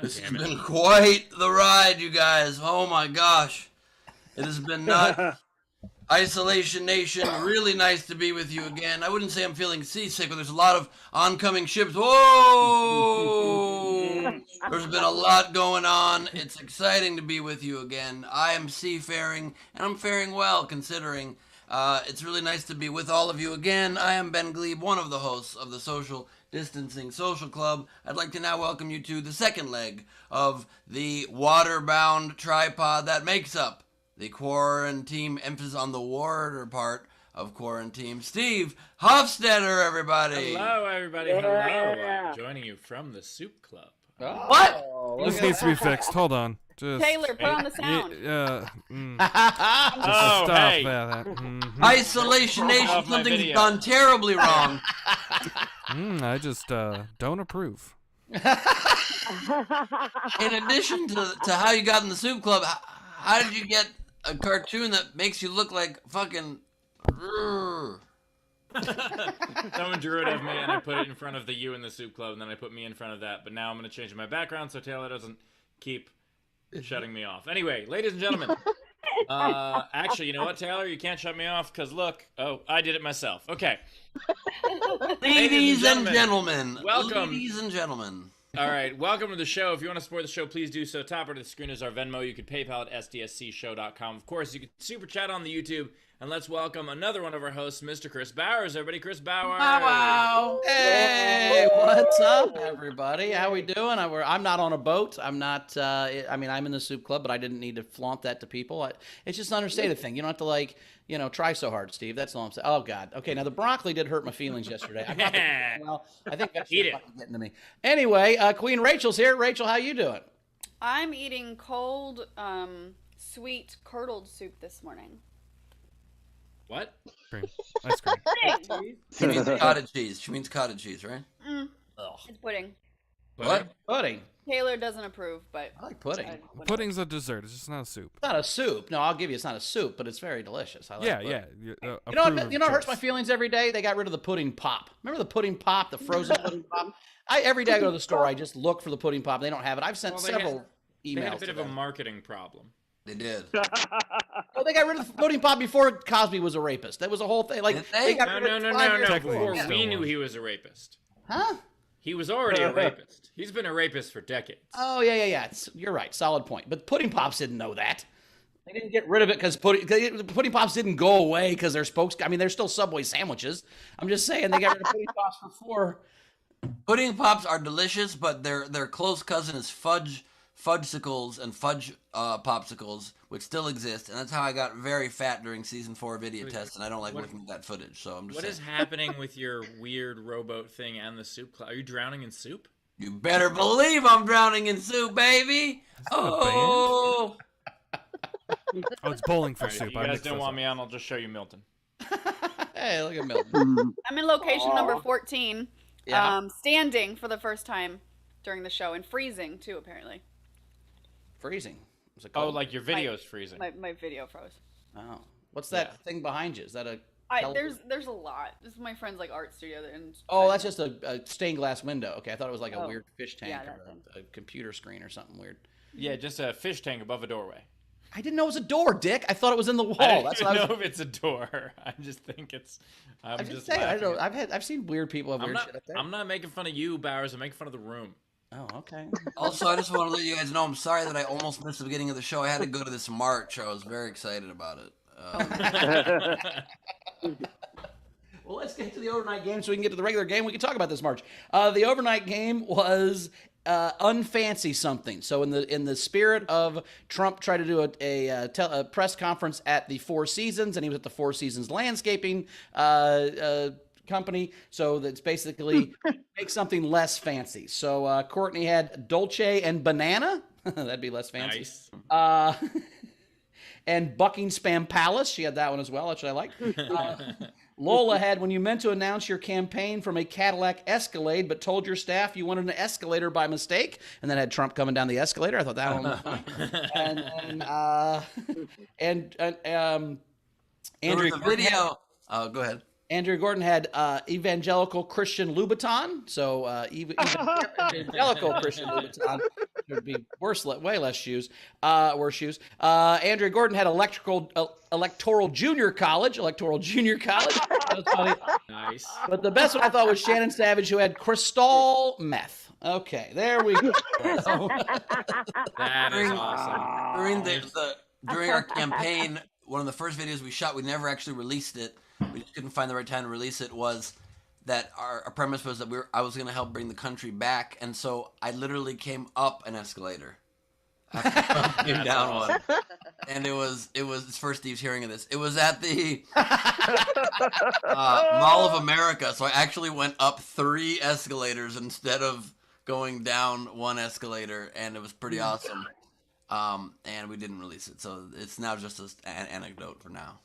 This has been quite the ride, you guys. Oh my gosh. It has been nuts. Isolation Nation, really nice to be with you again. I wouldn't say I'm feeling seasick, but there's a lot of oncoming ships. Whoa! There's been a lot going on. It's exciting to be with you again. I am seafaring, and I'm faring well considering. It's really nice to be with all of you again. I am Ben Gleib, one of the hosts of the Social Distancing Social Club. I'd like to now welcome you to the second leg of the water-bound tripod that makes up the quarantine, emphasis on the water part of quarantine. Steve Hofstetter, everybody. Hello, everybody. Yeah. Hello. I'm joining you from the Soup Club. Oh. What? This needs to be fixed. Hold on. Just Taylor, put on the sound. Oh, stop hey. that. Isolation Nation, off my something's video. gone terribly wrong. I just don't approve. In addition to how you got in the Soup Club, how did you get a cartoon that makes you look like fucking... Someone drew it of me, and I put it in front of the you in the Soup Club, and then I put me in front of that. But now I'm going to change my background so Taylor doesn't keep shutting me off. Anyway, ladies and gentlemen. Actually, you know what, Taylor? You can't shut me off because, look. Oh, I did it myself. Okay. Ladies and gentlemen. Welcome. Ladies and gentlemen. All right, welcome to the show. If you want to support the show, please do so. Top right of the screen is our Venmo. You could PayPal at sdscshow.com. Of course, you can super chat on the YouTube. And let's welcome another one of our hosts, Mr. Chris Bowers. Everybody, Chris Bowers. Wow. Hey, what's up, everybody? How we doing? I'm not on a boat. I'm not, I'm in the Soup Club, but I didn't need to flaunt that to people. It's just an understated thing. You don't have to, try so hard, Steve. That's all I'm saying. Oh, God. Okay, now the broccoli did hurt my feelings yesterday. I think that's getting to me. Anyway, Queen Rachel's here. Rachel, how you doing? I'm eating cold, sweet curdled soup this morning. What? Cream. Ice cream. She means cottage cheese. She means cottage cheese, right? It's pudding. What? Pudding. Taylor doesn't approve, but I like pudding. Pudding's a dessert. It's just not a soup. It's not a soup. No, I'll give you it's not a soup, but it's very delicious. I like Yeah, pudding. yeah. You know what hurts my feelings every day? They got rid of the pudding pop. Remember the pudding pop, the frozen pudding pop? Every day I go to the store, I just look for the pudding pop. They don't have it. I've sent several emails. They had a bit of a marketing problem. They did. Well, they got rid of the pudding pop before Cosby was a rapist. That was the whole thing. Like Did they? got rid of it 5 years Technically, before. yeah. We knew he was a rapist. Huh? He was already a rapist. He's been a rapist for decades. Oh, yeah. You're right. Solid point. But pudding pops didn't know that. They didn't get rid of it because pudding pops didn't go away because they're they're still Subway sandwiches. I'm just saying they got rid of pudding pops before. Pudding pops are delicious, but their close cousin is fudgesicles and fudge popsicles, which still exist, and that's how I got very fat during season 4 of Idiot Test, and I don't like looking at that footage. So I'm just What saying. is happening with your weird rowboat thing and the soup club? Are you drowning in soup? You better believe I'm drowning in soup, baby. Oh, Oh, it's bowling for All right, soup. if you I guys mixed don't those want up. me on, I'll just show you Milton. Hey, look at Milton. I'm in location number 14, Yeah. standing for the first time during the show and freezing too, apparently. Freezing. Was it Oh, cold? like your video's freezing. My video froze. Oh. What's that thing behind you? Is that a There's a lot. This is my friend's art studio, and Oh, that's just a stained glass window. Okay, I thought it was like a Oh. weird fish tank Yeah, that or thing. a computer screen or something weird. Yeah, just a fish tank above a doorway. I didn't know it was a door, Dick. I thought it was in the wall. I don't That's even what I was. know if it's a door. I just think it's. I'm just saying. I don't know. laughing. I've seen weird people have I'm weird not, shit up there. I'm not making fun of you, Bowers. I'm making fun of the room. Oh, okay. also, I just want to let you guys know I'm sorry that I almost missed the beginning of the show. I had to go to this march. I was very excited about it. Well, let's get to the overnight game so we can get to the regular game. We can talk about this March. The overnight game was unfancy something. So in the spirit of Trump tried to do a press conference at the Four Seasons, and he was at the Four Seasons Landscaping company. So that's basically make something less fancy. So Courtney had Dolce and Banana. That'd be less fancy. Nice. And Buckingham Palace. She had that one as well, which I like. Lola had when you meant to announce your campaign from a Cadillac Escalade, but told your staff you wanted an escalator by mistake, and then had Trump coming down the escalator. I thought that one was funny. Andrew There was a video. Oh, go ahead. Andrew Gordon had evangelical Christian Louboutin. So evangelical Christian Louboutin. there'd be way less shoes. Worse shoes. Andrea Gordon had electoral junior college. That was funny. Nice. But the best one I thought was Shannon Savage, who had crystal meth. Okay, there we go. That is awesome. During our campaign, one of the first videos we shot, we never actually released it. We just couldn't find the right time to release it. Was that our premise was that I was going to help bring the country back, and so I literally came up an escalator. After came down one, and it was it's first Steve's hearing of this. It was at the Mall of America, so I actually went up 3 escalators instead of going down 1 escalator, and it was pretty awesome. And we didn't release it, so it's now just an anecdote for now.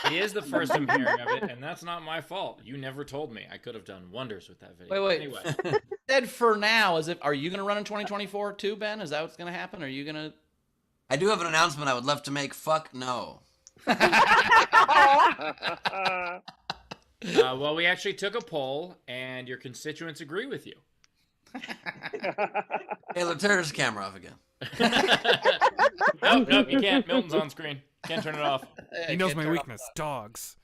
He is the first I'm hearing of it, and that's not my fault. You never told me. I could have done wonders with that video. Wait. Anyway. Said for now, are you going to run in 2024 too, Ben? Is that what's going to happen? Are you going to? I do have an announcement I would love to make. Fuck no. Well, we actually took a poll, and your constituents agree with you. Taylor, turn his camera off again. Nope, you can't. Milton's on screen. Can't turn it off. He knows my weakness. Dogs.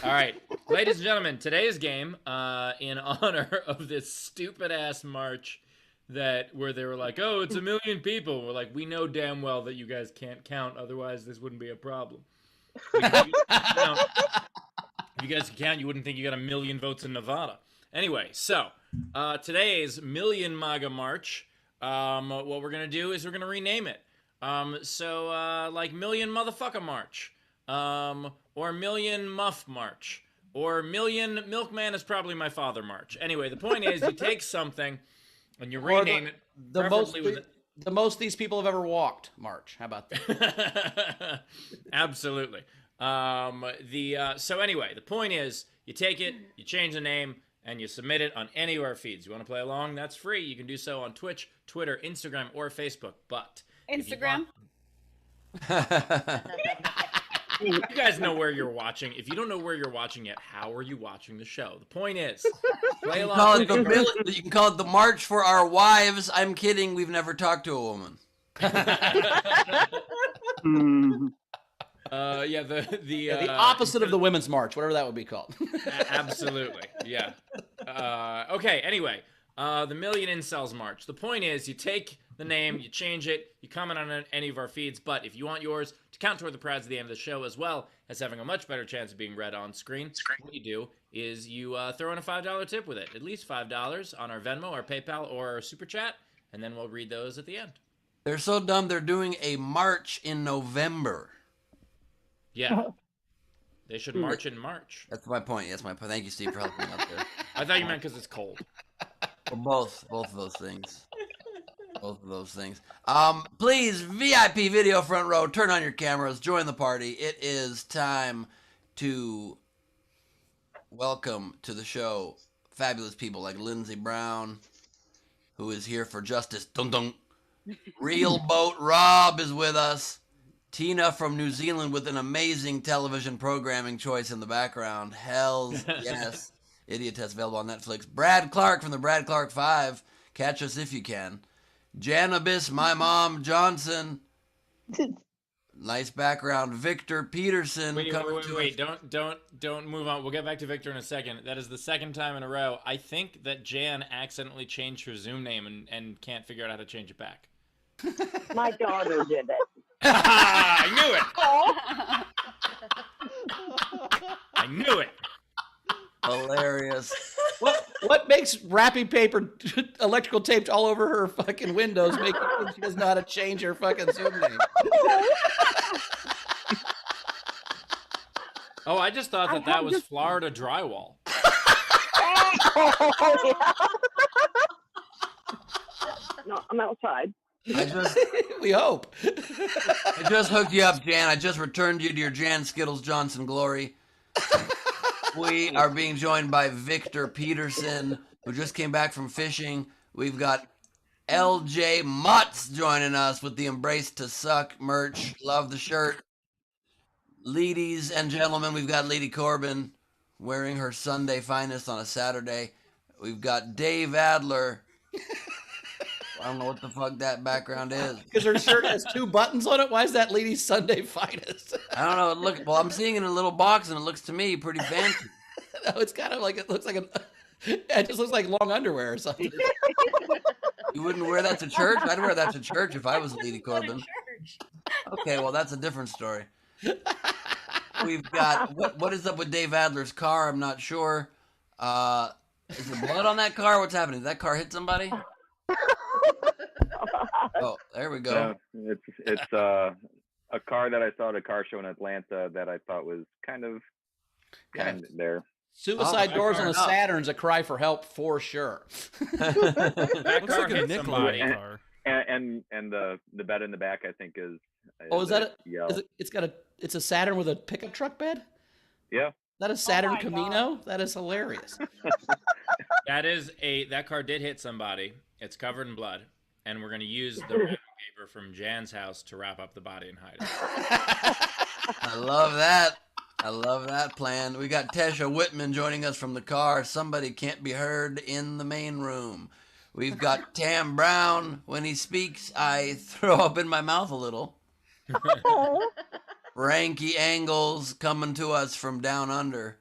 All right, ladies and gentlemen, today's game, in honor of this stupid-ass march where they were like, oh, it's 1 million people. We're like, we know damn well that you guys can't count, otherwise this wouldn't be a problem. If you guys could count, you wouldn't think you got 1 million votes in Nevada. Anyway, so today's Million MAGA March, what we're going to do is we're going to rename it. Like Million Motherfucker March, or Million Muff March, or Million Milkman is probably my father March. Anyway, the point is you take something and you rename it. The most these people have ever walked March. How about that? Absolutely. So anyway, the point is you take it, you change the name, and you submit it on any of our feeds. You want to play along? That's free. You can do so on Twitch, Twitter, Instagram, or Facebook. But Instagram. You guys know where you're watching. If you don't know where you're watching yet, how are you watching the show? The point is, play along. You can call it the March for Our Wives. I'm kidding. We've never talked to a woman. The opposite of the Women's March, whatever that would be called. Absolutely, yeah. Okay, anyway, the Million Incels March. The point is, you take the name, you change it, you comment on any of our feeds, but if you want yours to count toward the prize at the end of the show, as well as having a much better chance of being read on screen, what you do is you throw in a $5 tip with it, at least $5 on our Venmo, our PayPal, or our Super Chat, and then we'll read those at the end. They're so dumb, they're doing a march in November. Yeah. They should march in March. That's my point. That's my point. Thank you, Steve, for helping me out there. I thought you meant because it's cold. Well, both of those things. Both of those things. Please, VIP video front row, turn on your cameras, join the party. It is time to welcome to the show fabulous people like Lindsey Brown, who is here for justice. Dun dun. Real Boat Rob is with us. Tina from New Zealand with an amazing television programming choice in the background. Hells yes. Idiot Test available on Netflix. Brad Clark from the Brad Clark 5. Catch us if you can. Janabis, my mom, Johnson. Nice background. Victor Peterson. Wait. Don't move on. We'll get back to Victor in a second. That is the second time in a row. I think that Jan accidentally changed her Zoom name and can't figure out how to change it back. My daughter did it. I knew it. I knew it. Hilarious. What makes wrapping paper electrical taped all over her fucking windows make you think she doesn't know how to change her fucking Zoom name? Oh, I just thought that was Florida drywall. No, I'm outside. We hope. I just hooked you up, Jan. I just returned you to your Jan Skittles Johnson glory. We are being joined by Victor Peterson, who just came back from fishing. We've got LJ Mutz joining us with the Embrace to Suck merch. Love the shirt. Ladies and gentlemen, we've got Lady Corbin wearing her Sunday finest on a Saturday. We've got Dave Adler I don't know what the fuck that background is. Because her shirt has 2 buttons on it. Why is that Lady Sunday Finest? I don't know. Well, I'm seeing it in a little box, and it looks to me pretty fancy. No, it's kind of like it looks like it just looks like long underwear or something. You wouldn't wear that to church? I'd wear that to church if I was Lady Corbin. Okay, well, that's a different story. We've got what is up with Dave Adler's car? I'm not sure. Is there blood on that car? What's happening? Did that car hit somebody? Oh, there we go. It's a car that I saw at a car show in Atlanta that I thought was kind of there. Suicide doors on a enough. Saturn's a cry for help for sure. That Looks car like a hit Nickelodeon somebody. car. And the bed in the back I think is Oh, is that it? yellow. It's a Saturn with a pickup truck bed? Yeah. Is that a Saturn my Camino? That is hilarious. That car did hit somebody. It's covered in blood, and we're gonna use the wrapping paper from Jan's house to wrap up the body and hide it. I love that. I love that plan. We got Tesha Whitman joining us from the car. Somebody can't be heard in the main room. We've got Tam Brown. When he speaks, I throw up in my mouth a little. Ranky Angles coming to us from down under.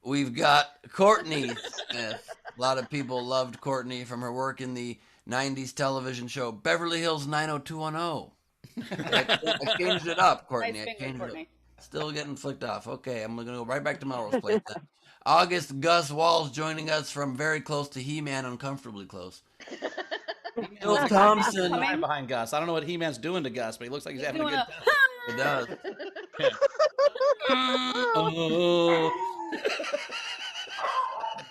We've got Courtney Smith. A lot of people loved Courtney from her work in the 90s television show Beverly Hills 90210. I changed it up, Courtney. Nice I finger, changed it up. Courtney. Still getting flicked off. Okay, I'm going to go right back to Melrose Place then. August Gus Walls joining us from very close to He-Man, uncomfortably close. Bill Thompson. Right behind Gus. I don't know what He-Man's doing to Gus, but he looks like he's having a Doing good a- time. It does. Oh.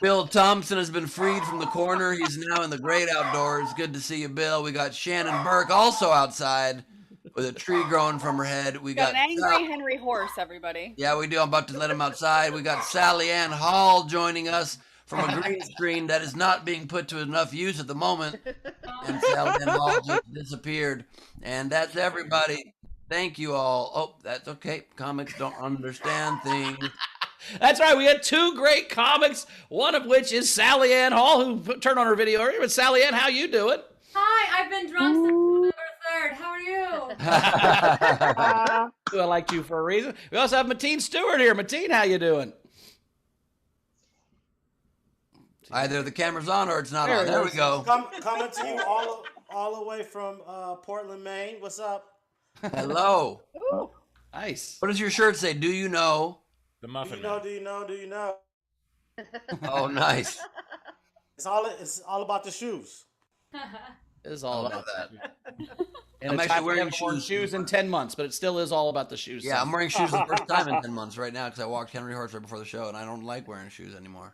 Bill Thompson has been freed from the corner. He's now in the great outdoors. Good to see you, Bill. We got Shannon Burke also outside with a tree growing from her head. We Got got an angry Henry horse, everybody. Yeah, we do. I'm about to let him outside. We got Sally Ann Hall joining us from a green screen that is not being put to enough use at the moment. And Sally Ann Hall just disappeared. And that's everybody. Thank you all. Oh, that's okay. Comics don't understand things. That's right. We had 2 great comics, one of which is Sally Ann Hall, who turned on her video earlier. But Sally Ann, how you doing? Hi, I've been drunk since November 3rd. How are you? I liked you for a reason. We also have Mateen Stewart here. Mateen, how you doing? Either the camera's on or it's not There on. it There we is. go. Coming to you all the way from Portland, Maine. What's up? Hello. Nice. What does your shirt say? Do you know? The Do muffin. you know? Do you know? Do you know? Oh, nice. It's all about the shoes. It is all I about love that. that. And I'm it's actually wearing haven't worn shoes. shoes in 10 months, but it still is all about the shoes. Yeah, I'm wearing shoes for the first time in 10 months right now because I walked Henry Horse right before the show, and I don't like wearing shoes anymore.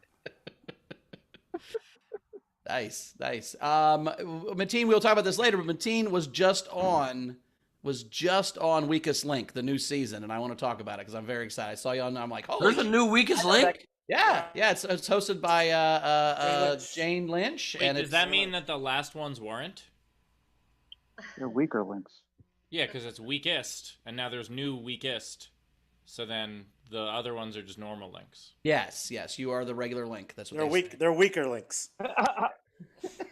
Nice. Mateen, we'll talk about this later, but Mateen was just on Weakest Link, the new season, and I want to talk about it because I'm very excited. I saw you on, I'm like, There's a new Weakest Link? Yeah, it's hosted by Jane Lynch. Wait, And does that mean that the last ones weren't? They're weaker links. Yeah, because it's weakest, and now there's new weakest. So then the other ones are just normal links. Yes, you are the regular Link. That's what They're they weak. say. They're weaker links.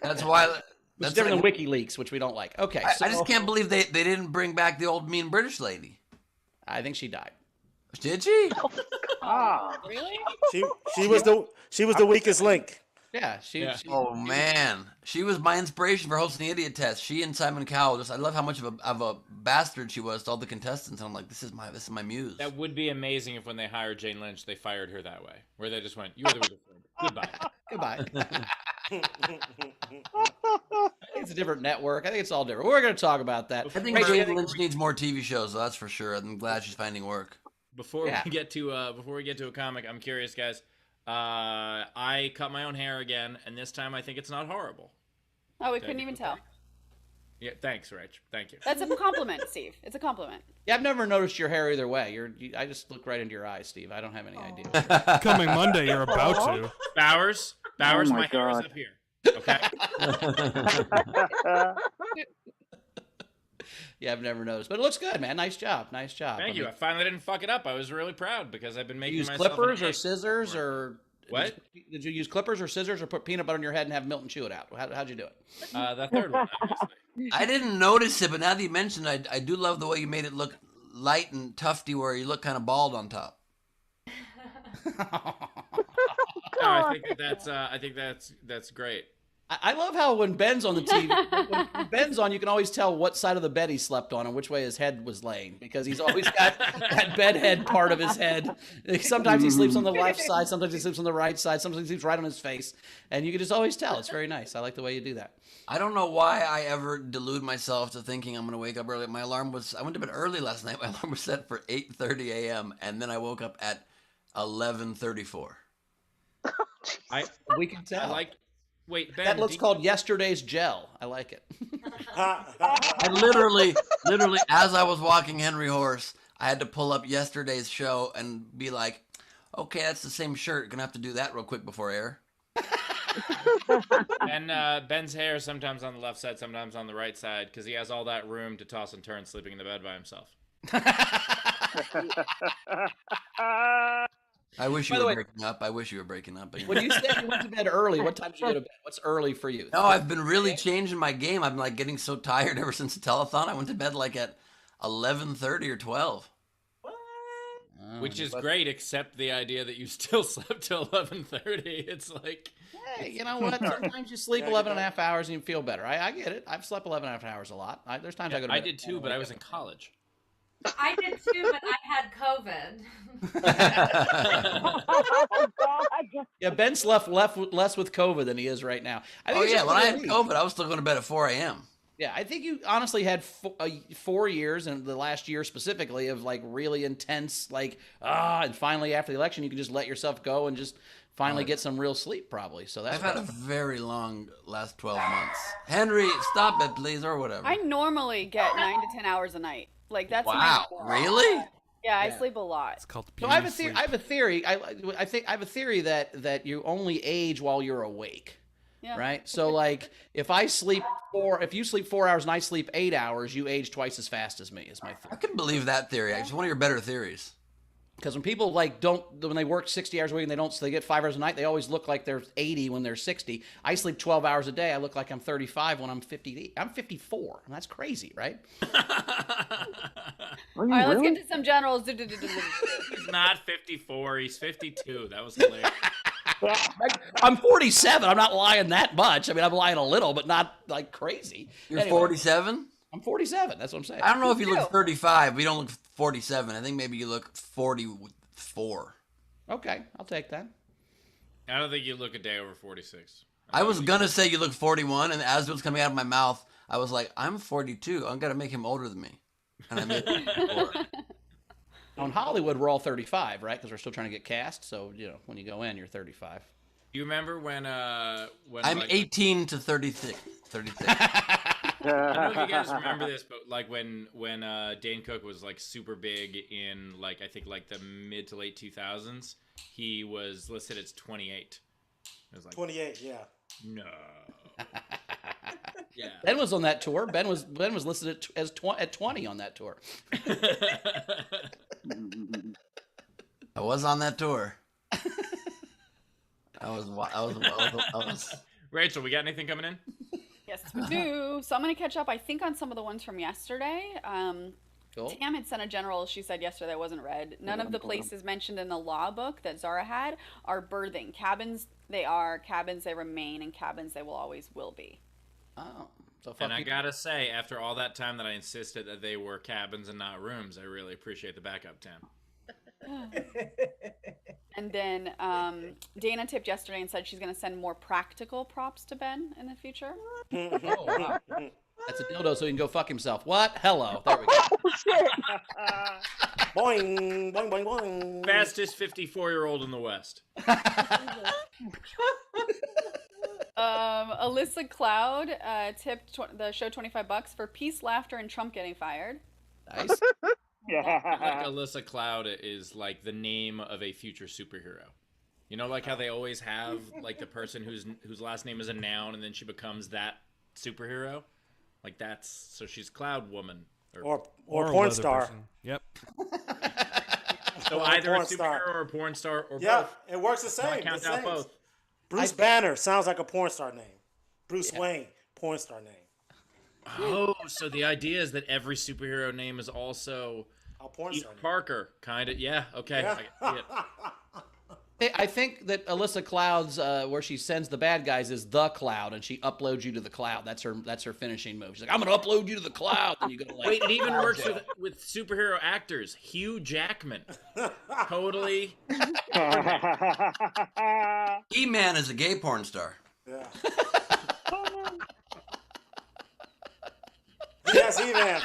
That's why. Which That's is different like- than WikiLeaks, which we don't like. Okay, I just can't believe they didn't bring back the old mean British lady. I think she died. Did she? Really? She was the weakest link. Yeah, she Oh man, she was my inspiration for hosting the idiot test. She and Simon Cowell. I love how much of a bastard she was to all the contestants. And I'm like, this is my muse. That would be amazing if when they hired Jane Lynch, they fired her that way, where they just went, "You are the weakest link. Goodbye." Goodbye. It's a different network. I think it's all different. We're going to talk about that. I think Jane Lynch needs more TV shows. That's for sure. I'm glad she's finding work. Before we get to a comic, I'm curious, guys. I cut my own hair again, and this time I think it's not horrible. Oh, we couldn't even tell. Yeah, thanks, Rich. Thank you. That's a compliment, Steve. It's a compliment. Yeah, I've never noticed your hair either way. I just look right into your eyes, Steve. I don't have any idea. Coming Monday, you're about to. Bowers, Oh my my hair is God. up here. Okay. Yeah, I've never noticed, but it looks good, man. Nice job. Thank you. I finally didn't fuck it up. I was really proud because I've been making Use myself clippers an or egg. scissors or What? Did you use clippers or scissors or put peanut butter in your head and have Milton chew it out? How'd you do it? The third one, obviously. I didn't notice it, but now that you mentioned it, I do love the way you made it look light and tufty where you look kind of bald on top. No, I think that's great. I love how when Ben's on the TV, when Ben's on, you can always tell what side of the bed he slept on and which way his head was laying because he's always got that bed head part of his head. Sometimes he sleeps on the left side, sometimes he sleeps on the right side, sometimes he sleeps right on his face, and you can just always tell. It's very nice. I like the way you do that. I don't know why I ever delude myself to thinking I'm going to wake up early. I went to bed early last night. My alarm was set for 8:30 a.m. and then I woke up at 11:34. We can tell. Wait, Ben. That looks called yesterday's gel. I like it. I literally, as I was walking Henry Horse, I had to pull up yesterday's show and be like, okay, that's the same shirt. Gonna have to do that real quick before air. And Ben's hair sometimes on the left side, sometimes on the right side, because he has all that room to toss and turn sleeping in the bed by himself. I wish you were breaking up. I wish you were breaking up. When you said you went to bed early, what time did you go to bed? What's early for you? No, I've been really changing my game. I'm like getting so tired ever since the telethon. I went to bed like at 11:30 or 12. Which is great, except the idea that you still slept till 11:30. It's like, hey, you know what? Sometimes you sleep 11 and a half hours and you feel better. I get it. I've slept 11 and a half hours a lot. There's times I go to bed. I did too, but I was in college. I did too, but I had COVID. Yeah, Ben slept less with COVID than he is right now. When I had COVID, I was still going to bed at 4 a.m. Yeah, I think you honestly had 4 years, and the last year specifically, of like really intense, and finally after the election, you can just let yourself go and just finally get some real sleep, probably. So that's. I've had a very long last 12 months. Henry, stop it, please, or whatever. I normally get 9 to 10 hours a night. Like that's wow, really? Yeah, I sleep a lot. It's called so I have a theory. I have a theory that you only age while you're awake. Yeah. Right. So like, if you sleep 4 hours and I sleep 8 hours, you age twice as fast as me. Is my theory. I can believe that theory. It's one of your better theories. Because when people when they work 60 hours a week and they get 5 hours a night, they always look like they're 80 when they're 60. I sleep 12 hours a day. I look like I'm 35 when I'm 50. I'm 54. And that's crazy, right? All right, let's get to some generals. He's not 54. He's 52. That was hilarious. I'm 47. I'm not lying that much. I mean, I'm lying a little, but not like crazy. You're 47? I'm 47. That's what I'm saying. I don't know if you look 35. We don't look 47. I think maybe you look 44. Okay, I'll take that. I don't think you look a day over 46. I was going to say you look 41, and as it was coming out of my mouth, I was like, I'm 42. I'm going to make him older than me. And I made him 44. Now in Hollywood, we're all 35, right? Because we're still trying to get cast. So, when you go in, you're 35. Do you remember when I'm 18 to 36. I don't know if you guys remember this, but like when Dane Cook was like super big in I think the mid to late 2000s, he was listed as 28. It was like 28, yeah. No. Yeah. Ben was on that tour. Ben was listed at 20 on that tour. I was on that tour. I was. Rachel, we got anything coming in? Yes, we do. So I'm going to catch up, I think, on some of the ones from yesterday. Cool. Tam had sent a general, she said yesterday that wasn't read. None of the places mentioned in the law book that Zara had are birthing. Cabins, they are. Cabins, they remain. And cabins, they will always will be. Oh. So and I gotta say, after all that time that I insisted that they were cabins and not rooms, I really appreciate the backup, Tam. And then Dana tipped yesterday and said she's going to send more practical props to Ben in the future. Oh, wow. That's a dildo so he can go fuck himself. What? Hello. There we go. Boing, boing, boing, boing. Fastest 54-year-old in the West. Alyssa Cloud tipped the show $25 for peace, laughter, and Trump getting fired. Nice. Like Alyssa Cloud is like the name of a future superhero. You know, like how they always have like the person whose last name is a noun and then she becomes that superhero. Like so she's Cloud Woman or porn star. Person. Yep. So Or a either a porn star. superhero or a porn star or Yeah, both. it works the So I same. count the out same. both. Bruce Banner sounds like a porn star name. Bruce Wayne, porn star name. Oh, so the idea is that every superhero name is also A porn Peter star name. Parker, kind of. Yeah, okay. Yeah. I get it. I think that Alyssa Cloud's where she sends the bad guys is the cloud, and she uploads you to the cloud. That's her finishing move. She's like, I'm gonna upload you to the cloud, and you go like. Wait, it even works with superhero actors. Hugh Jackman. Totally. E-Man is a gay porn star. Yeah. Yes, He-Man.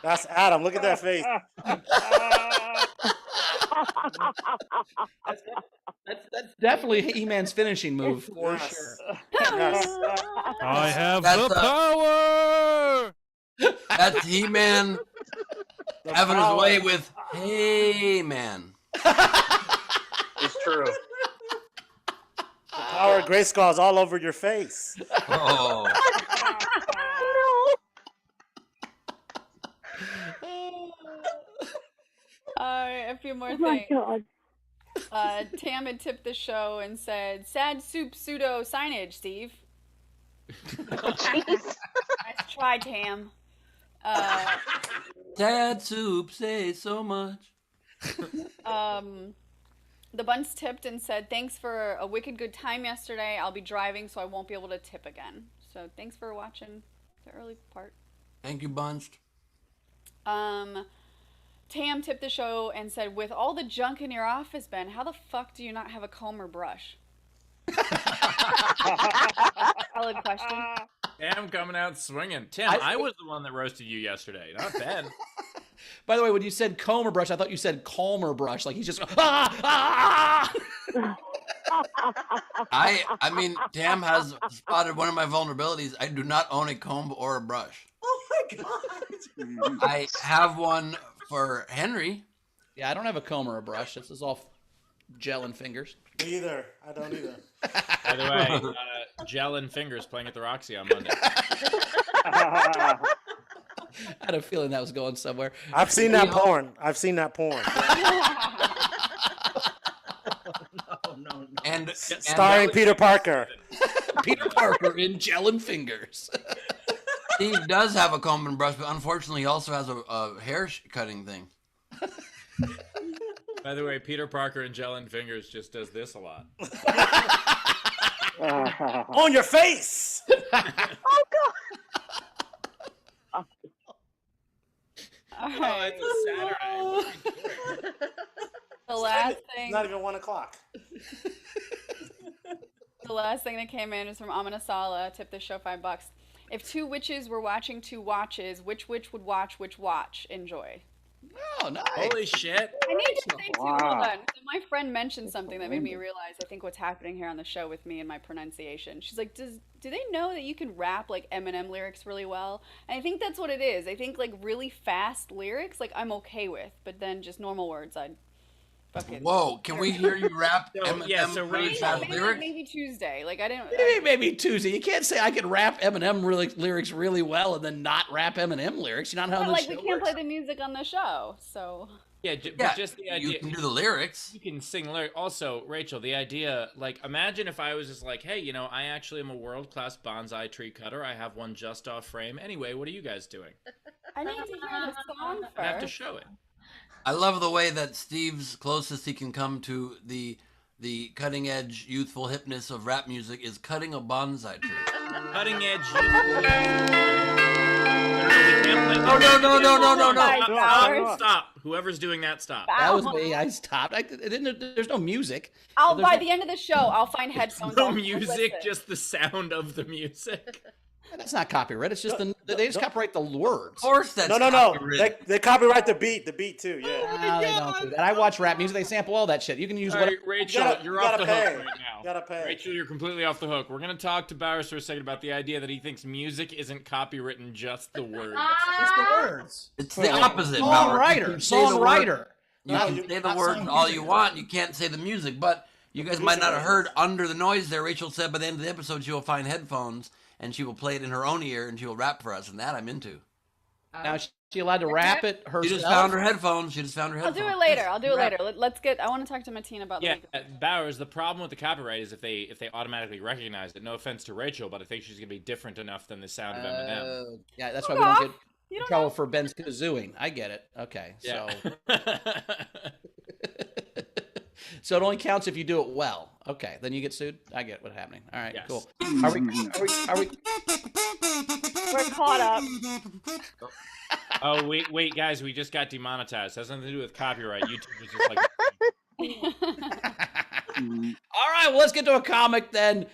That's Adam. Look at that face. That's definitely He-Man's finishing move for Yes. sure. Yes. I have That's, the power. That's He-Man having his power. way with Hey Man. It's true. The power of Grayskull is all over your face. Oh. A few more Oh my things. god. Tam had tipped the show and said, "Sad soup pseudo signage, Steve." Nice try, Tam. Dad soup say so much. The Buns tipped and said, "Thanks for a wicked good time yesterday. I'll be driving, so I won't be able to tip again." So thanks for watching the early part. Thank you, Bunched. Tam tipped the show and said, "With all the junk in your office, Ben, how the fuck do you not have a comb or brush?" Valid question. Tam coming out swinging. Tim, I was the one that roasted you yesterday, not Ben. By the way, when you said comb or brush, I thought you said calmer brush. Like he's just ah! I mean, Tam has spotted one of my vulnerabilities. I do not own a comb or a brush. Oh my god. I have one for Henry. Yeah, I don't have a comb or a brush. This is all gel and fingers. Me either. I don't either. By the way, Gel and Fingers playing at the Roxy on Monday. I had a feeling that was going somewhere. I've seen that porn. I've seen that porn. No. And Starring Peter Parker. Peter Parker in gel and fingers. Steve does have a comb and brush, but unfortunately, he also has a hair cutting thing. By the way, Peter Parker and Gel and Fingers just does this a lot. On your face. Oh god. All right. Oh, it's a Saturday. The last It's thing. not even 1 o'clock. The last thing that came in is from Amanasala. Tip the show $5. If two witches were watching two watches, which witch would watch which watch? Enjoy. Oh, nice. Holy shit. I need to say too, hold Wow. on. So my friend mentioned something that made me realize I think what's happening here on the show with me and my pronunciation. She's like, do they know that you can rap like Eminem lyrics really well? And I think that's what it is. I think like really fast lyrics, like I'm okay with, but then just normal words, I'd fucking. Whoa, can we hear you rap So, Eminem yeah, so really Rachel- fast maybe, lyrics? maybe Tuesday. Like I didn't. Maybe Tuesday. You can't say I can rap Eminem lyrics really well and then not rap Eminem lyrics. You're not how But, the like show we can't works. play the music on the show, so. Yeah, Yeah, but just the you idea. can do the lyrics. You can sing lyrics. Also, Rachel, the idea, like, imagine if I was just like, hey, you know, I actually am a world-class bonsai tree cutter. I have one just off frame. Anyway, what are you guys doing? I need to hear the song I have to first. show it. I love the way that Steve's closest he can come to the cutting edge youthful hipness of rap music is cutting a bonsai tree. Cutting edge. No. Stop. Whoever's doing that, stop. That was me. I stopped. There's no music. By the end of the show, I'll find headphones. No I'll music, listen. just the sound of the music. That's not copyright. It's just they just copyright the words. Of course, that's No. copyrighted. They copyright the beat too. Yeah. No, they don't do that. I watch rap music. They sample all that shit. You can use All what. right, Rachel, You you're gotta off the pay. hook right now. Gotta pay. Rachel, you're completely off the hook. We're going to talk to Bowers for a second about the idea that he thinks music isn't copywritten, just the words. It's the words. It's the opposite. Bauer. You can say the word- Songwriter. You Not- can say the not words song all music. you want. You can't say the music, but you guys might not have heard under the noise there. Rachel said by the end of the episode she will find headphones and she will play it in her own ear and she will rap for us, and that I'm into. Now She allowed to rap it herself? She just found her headphones. I'll do it later. Let's get. I want to talk to Mateen about the legal. Bowers. The problem with the copyright is if they automatically recognize it. No offense to Rachel, but I think she's gonna be different enough than the sound of Eminem. Yeah, that's why we don't get in trouble for Ben's kazooing. I get it. Okay, Yeah. so so it only counts if you do it well. Okay, then you get sued. I get what's happening. All right, Yes. cool. Are we? We're caught up. Oh wait, guys, we just got demonetized. It has nothing to do with copyright. YouTube is just like. All right, well, let's get to a comic then.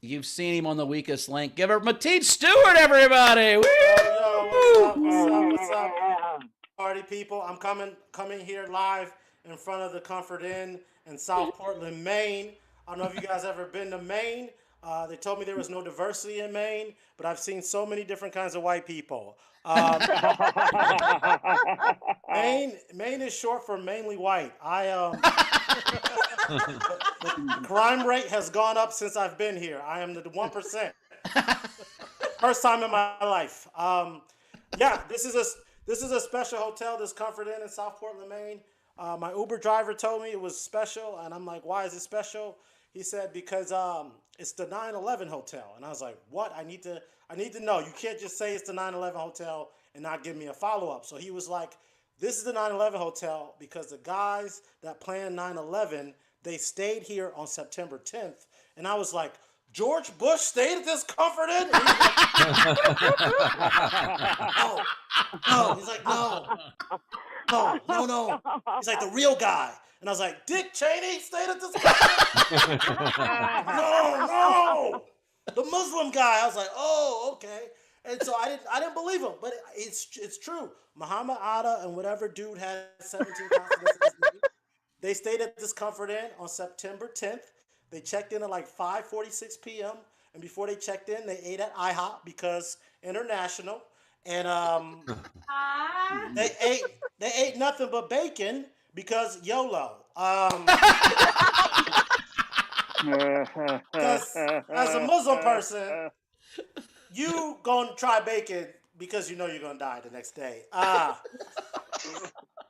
You've seen him on The Weakest Link. Give her Mateen Stewart, everybody. Woo! What's up? Party people, I'm coming here live in front of the Comfort Inn in South Portland, Maine. I don't know if you guys ever been to Maine. They told me there was no diversity in Maine, but I've seen so many different kinds of white people. Maine is short for mainly white. The crime rate has gone up since I've been here. I am the 1%. First time in my life. Yeah, this is a special hotel, this Comfort Inn in South Portland, Maine. My Uber driver told me it was special, and I'm like, why is it special? He said because it's the 9/11 hotel, and I was like, what? I need to know. You can't just say it's the 9/11 hotel and not give me a follow-up. So he was like, this is the 9/11 hotel because the guys that planned 9/11, they stayed here on September 10th, and I was like, George Bush stayed at this Comfort Inn? No. He's like, no. He's like, the real guy. And I was like, Dick Cheney stayed at this Comfort Inn? No. The Muslim guy. I was like, oh, okay. And so I didn't believe him, but it's true. Muhammad Atta and whatever dude had 17 consonants. They stayed at this Comfort Inn on September 10th. They checked in at like 5:46 p.m. And before they checked in, they ate at IHOP because international. And they ate nothing but bacon because YOLO. Because as a Muslim person, you gonna try bacon because you know you're gonna die the next day.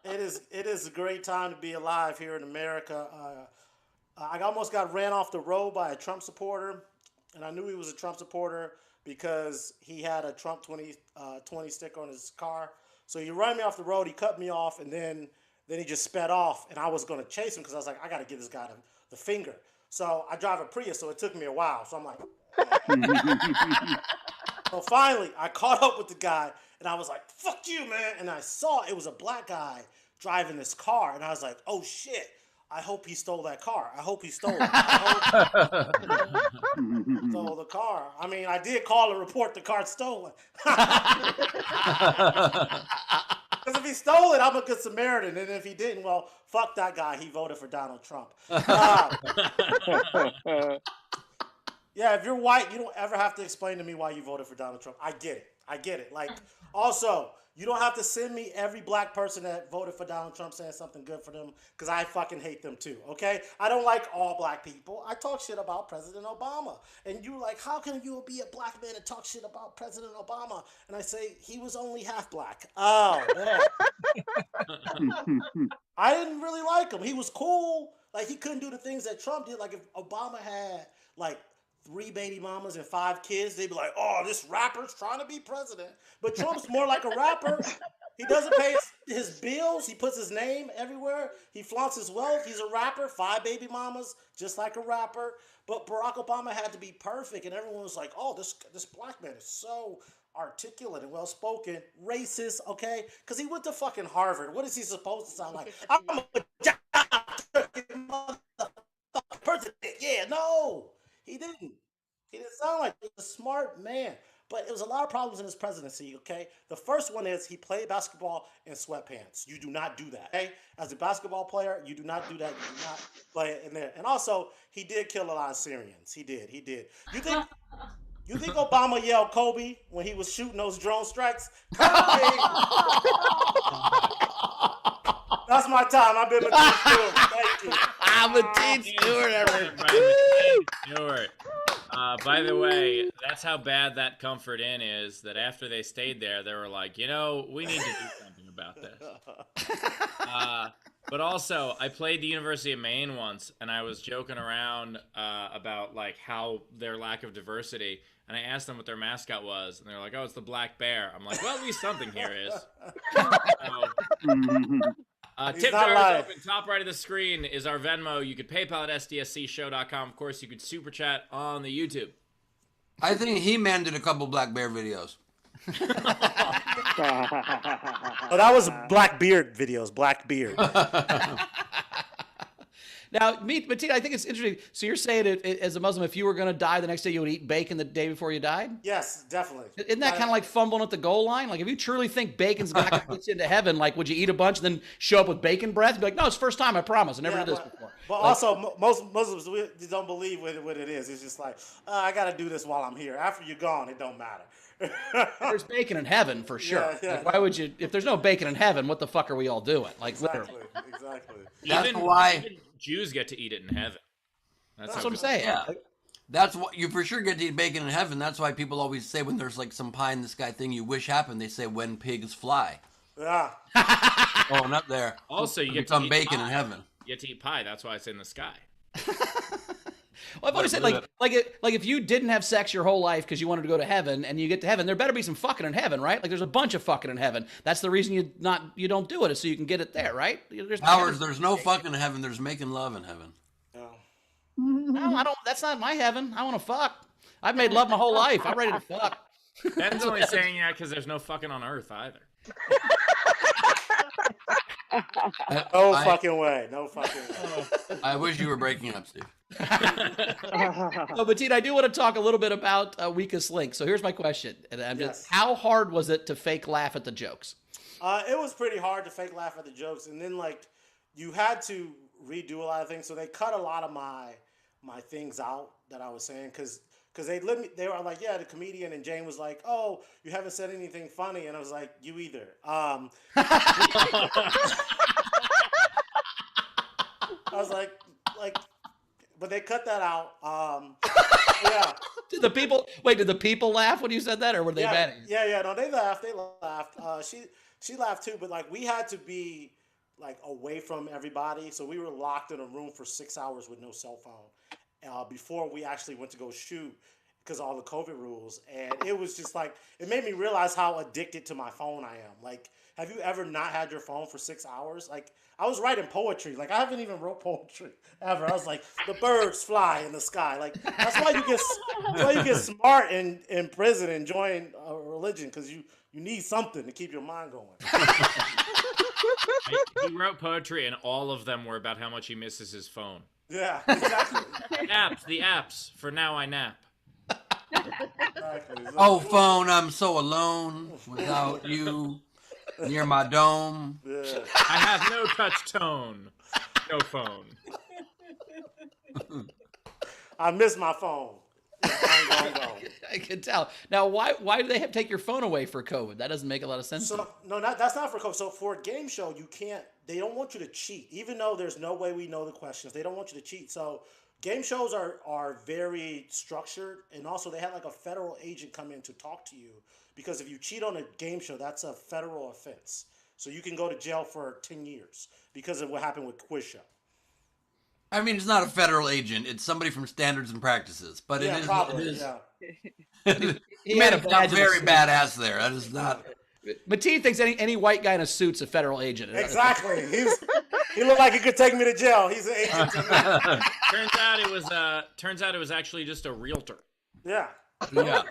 It is a great time to be alive here in America. I almost got ran off the road by a Trump supporter, and I knew he was a Trump supporter because he had a Trump 20 sticker on his car. So he ran me off the road, he cut me off, and then he just sped off, and I was going to chase him because I was like, I got to give this guy the finger. So I drive a Prius, so it took me a while. So I'm like, so finally, I caught up with the guy, and I was like, fuck you, man. And I saw it was a black guy driving this car, and I was like, oh, shit. I hope he stole that car. I hope he stole it. Stole the car. I mean, I did call and report the car stolen. Because if he stole it, I'm a good Samaritan. And if he didn't, well, fuck that guy. He voted for Donald Trump. Yeah, if you're white, you don't ever have to explain to me why you voted for Donald Trump. I get it. Like, also, you don't have to send me every black person that voted for Donald Trump saying something good for them, because I fucking hate them too, okay? I don't like all black people. I talk shit about President Obama. And you're like, how can you be a black man and talk shit about President Obama? And I say, he was only half black. Oh, man. I didn't really like him. He was cool. Like, he couldn't do the things that Trump did. Like, if Obama had, like, 3 baby mamas and 5 kids, they'd be like, oh, this rapper's trying to be president. But Trump's more like a rapper. He doesn't pay his bills. He puts his name everywhere. He flaunts his wealth. He's a rapper. 5 baby mamas, just like a rapper. But Barack Obama had to be perfect, and everyone was like, oh, this black man is so articulate and well-spoken, racist, okay? Because he went to fucking Harvard. What is he supposed to sound like? I'm a president. Yeah, no. He didn't. He didn't sound like he was a smart man. But it was a lot of problems in his presidency, okay? The first one is he played basketball in sweatpants. You do not do that, okay? As a basketball player, you do not do that. You do not play it in there. And also, he did kill a lot of Syrians. He did. You think Obama yelled Kobe when he was shooting those drone strikes? Kobe! That's my time. I've been Mateen Stewart. Thank you. Mateen Stewart, everybody. Mateen Stewart. By the way, that's how bad that Comfort Inn is, that after they stayed there, they were like, you know, we need to do something about this. But also, I played the University of Maine once, and I was joking around about like how their lack of diversity, and I asked them what their mascot was, and they're like, oh, it's the black bear. I'm like, well, at least something here is. Tip jar is open. Top right of the screen is our Venmo. You could PayPal at sdscshow.com. Of course, you could super chat on the YouTube. I think He-Man did a couple Black Bear videos. Oh, that was Blackbeard videos. Blackbeard. Now, Mateen, I think it's interesting. So you're saying, as a Muslim, if you were going to die the next day, you would eat bacon the day before you died? Yes, definitely. Isn't that kind of like fumbling at the goal line? Like, if you truly think bacon's not going to get you into heaven, like, would you eat a bunch and then show up with bacon breath and be like, no, it's first time, I promise. I never did this before. But also, most Muslims don't believe what it is. It's just like, I got to do this while I'm here. After you're gone, it don't matter. There's bacon in heaven for sure. Yeah. Like, why would you? If there's no bacon in heaven, what the fuck are we all doing? Like, literally. Exactly. That's why even Jews get to eat it in heaven. That's what I'm saying. Yeah. That's what you for sure get to eat bacon in heaven. That's why people always say when there's like some pie in the sky thing you wish happened, they say when pigs fly. Yeah. Going up there. Also, you get some to eat bacon pie. in heaven. You get to eat pie. That's why it's in the sky. Well, I've always said, like if you didn't have sex your whole life because you wanted to go to heaven, and you get to heaven, there better be some fucking in heaven, right? Like, there's a bunch of fucking in heaven. That's the reason you don't do it, is so you can get it there, right? There's no fucking in heaven. There's making love in heaven. No, I don't. That's not my heaven. I want to fuck. I've made love my whole life. I'm ready to fuck. Ben's only saying that because there's no fucking on Earth either. No fucking way. I wish you were breaking up, Steve. No, Mateen, I do want to talk a little bit about Weakest Link. So here's my question. And I'm just, how hard was it to fake laugh at the jokes? It was pretty hard to fake laugh at the jokes. And then, like, you had to redo a lot of things. So they cut a lot of my things out that I was saying because they were like, yeah, the comedian, and Jane was like, oh, you haven't said anything funny, and I was like, you either. I was like, but they cut that out. Yeah. Did the people laugh when you said that, or were they mad at you? Yeah. No, they laughed. She laughed too, but like we had to be like away from everybody, so we were locked in a room for 6 hours with no cell phone before we actually went to go shoot because of all the COVID rules. And it was just like, it made me realize how addicted to my phone I am. Like, have you ever not had your phone for 6 hours? Like, I was writing poetry. Like, I haven't even wrote poetry ever. I was like, the birds fly in the sky. Like, that's why you get smart in prison and join a religion, because you need something to keep your mind going. He wrote poetry, and all of them were about how much he misses his phone. Yeah, exactly. The apps. For now, I nap. Exactly. Oh, phone, I'm so alone without you near my dome. Yeah. I have no touch tone. No phone. I miss my phone. I can tell. Now, why do they have to take your phone away for COVID? That doesn't make a lot of sense. So no, that's not for COVID. So for a game show, you can't. They don't want you to cheat, even though there's no way we know the questions. They don't want you to cheat. So game shows are very structured, and also they had like a federal agent come in to talk to you, because if you cheat on a game show, that's a federal offense. So you can go to jail for 10 years because of what happened with Quiz Show. I mean, it's not a federal agent. It's somebody from Standards and Practices. But Yeah, it is. probably, It is. yeah. He made it sound very badass there. That is not. Mateen thinks any white guy in a suit's a federal agent. Exactly. He looked like he could take me to jail. He's an agent to me. Turns out it was actually just a realtor. Yeah. Yeah.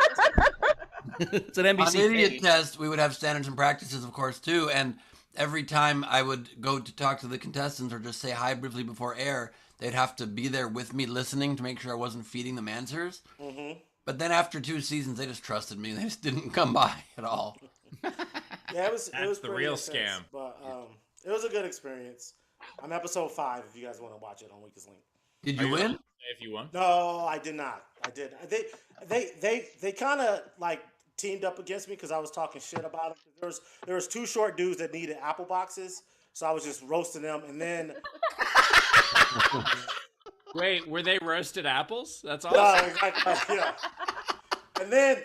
It's an NBC On the idiot page. test, we would have Standards and Practices, of course, too. And every time I would go to talk to the contestants or just say hi briefly before air, they'd have to be there with me listening to make sure I wasn't feeding them answers. Mm-hmm. But then after 2 seasons, they just trusted me. They just didn't come by at all. Yeah, it was That's the pretty real intense, scam. But it was a good experience. I'm episode 5 if you guys want to watch it on Weakest Link. Did you win? If you won. No, I did not. I did. They kind of like teamed up against me because I was talking shit about them. There was 2 short dudes that needed Apple boxes, so I was just roasting them, and then Wait, were they roasted apples? That's Yeah, awesome. exactly, yeah. And then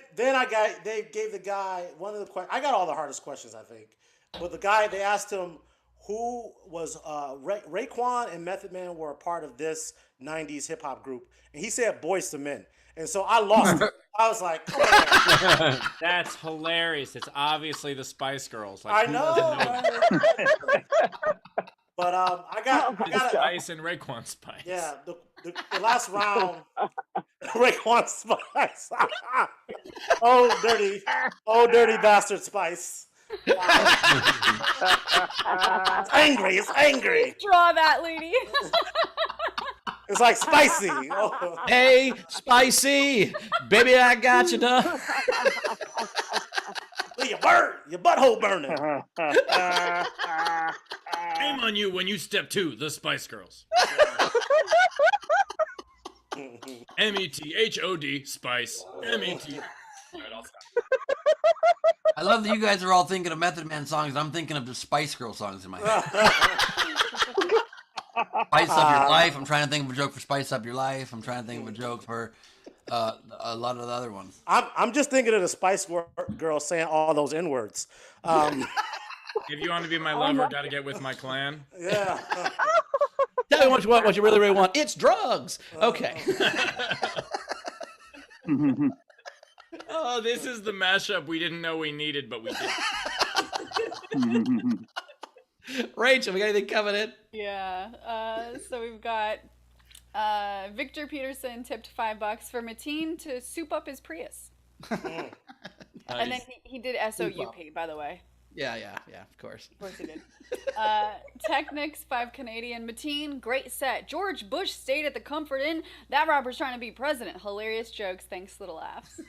they gave the guy one of the questions. I got all the hardest questions, I think. But the guy, they asked him who was Raekwon and Method Man were a part of this '90s hip hop group, and he said Boyz II Men. And so I lost it. I was like, come on. That's hilarious. It's obviously the Spice Girls. I who know. doesn't But I got Spice and Raekwon Spice. Yeah, the last round, Raekwon Spice. oh, dirty bastard Spice. It's angry. It's angry. Draw that, lady. It's like spicy. Oh. Hey, Spicy, baby, I got you done. You burn. Your butthole burning. Shame on you when you step to the Spice Girls. METHOD Spice. MET. All right, I'll stop. I love that you guys are all thinking of Method Man songs, and I'm thinking of the Spice Girl songs in my head. Spice Up Your Life. I'm trying to think of a joke for Spice Up Your Life. I'm trying to think of a joke for a lot of the other ones. I'm just thinking of the Spice Girl saying all those N-words. If you want to be my lover, gotta get with my clan. Yeah. Tell me what you want, what you really, really want. It's drugs. Okay. Oh, this is the mashup we didn't know we needed, but we did. Rachel, we got anything coming in? Yeah. So we've got Victor Peterson tipped $5 for Mateen to soup up his Prius. Nice. And then he did SOUP, by the way. Yeah, of course. Of course he did. Technics, 5 Canadian. Mateen, great set. George Bush stayed at the Comfort Inn. That robber's trying to be president. Hilarious jokes. Thanks, little laughs.